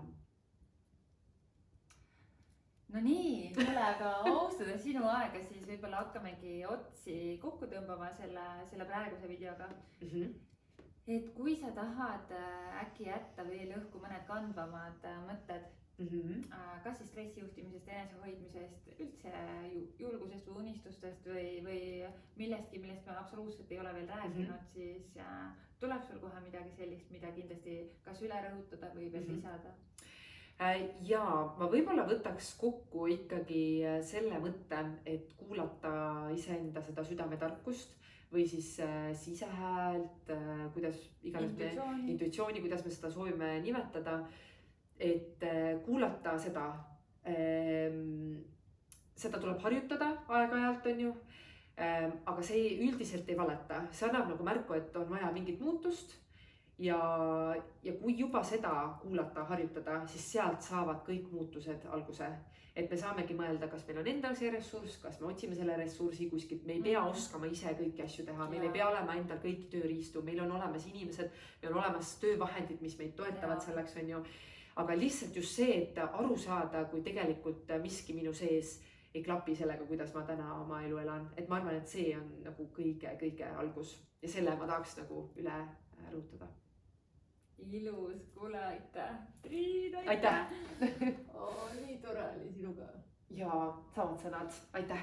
No nii, kuule, aga austades sinu aega, siis võib-olla hakkamegi otsi kokku tõmbama selle praeguse videoga. Et kui sa tahad äkki jätta veel õhku mõned kandvamad mõtted, kas siis stressijuhtimisest, enesehoidmisest, üldse julgusest või unistustest või millestki, millest me absoluutselt ei ole veel rääkinud, siis tuleb sul kohe midagi sellist, mida kindlasti kas üle rõhutada või veel lisada? Ja ma võib-olla võtaks kokku ikkagi selle mõtte, et kuulata iseenda seda südametarkust või siis sisehäält, kuidas iganes intuitsiooni, kuidas me seda soovime nimetada, et kuulata seda tuleb harjutada aeg-ajalt, on ju, aga see üldiselt ei valeta, see annab nagu märku, et on vaja mingit muutust ja kui juba seda kuulata, harjutada, siis sealt saavad kõik muutused alguse. Et me saamegi mõelda, kas meil on endal see ressurss, kas me otsime selle ressursi kuskilt, me ei pea oskama ise kõiki asju teha, meil ei pea olema endal kõiki tööriistu, meil on olemas inimesed, meil on olemas töövahendid, mis meid toetavad selleks, on ju. Aga lihtsalt just see, et aru saada, kui tegelikult miski minu sees ei klapi sellega, kuidas ma täna oma elu elan. Et ma arvan, et see on nagu kõige algus ja selle ma tahaks nagu üle rõhutada. Ilus, kuule, aitäh. Triin, aitäh. Nii tore oli sinuga. Ja samad sõnad, aitäh.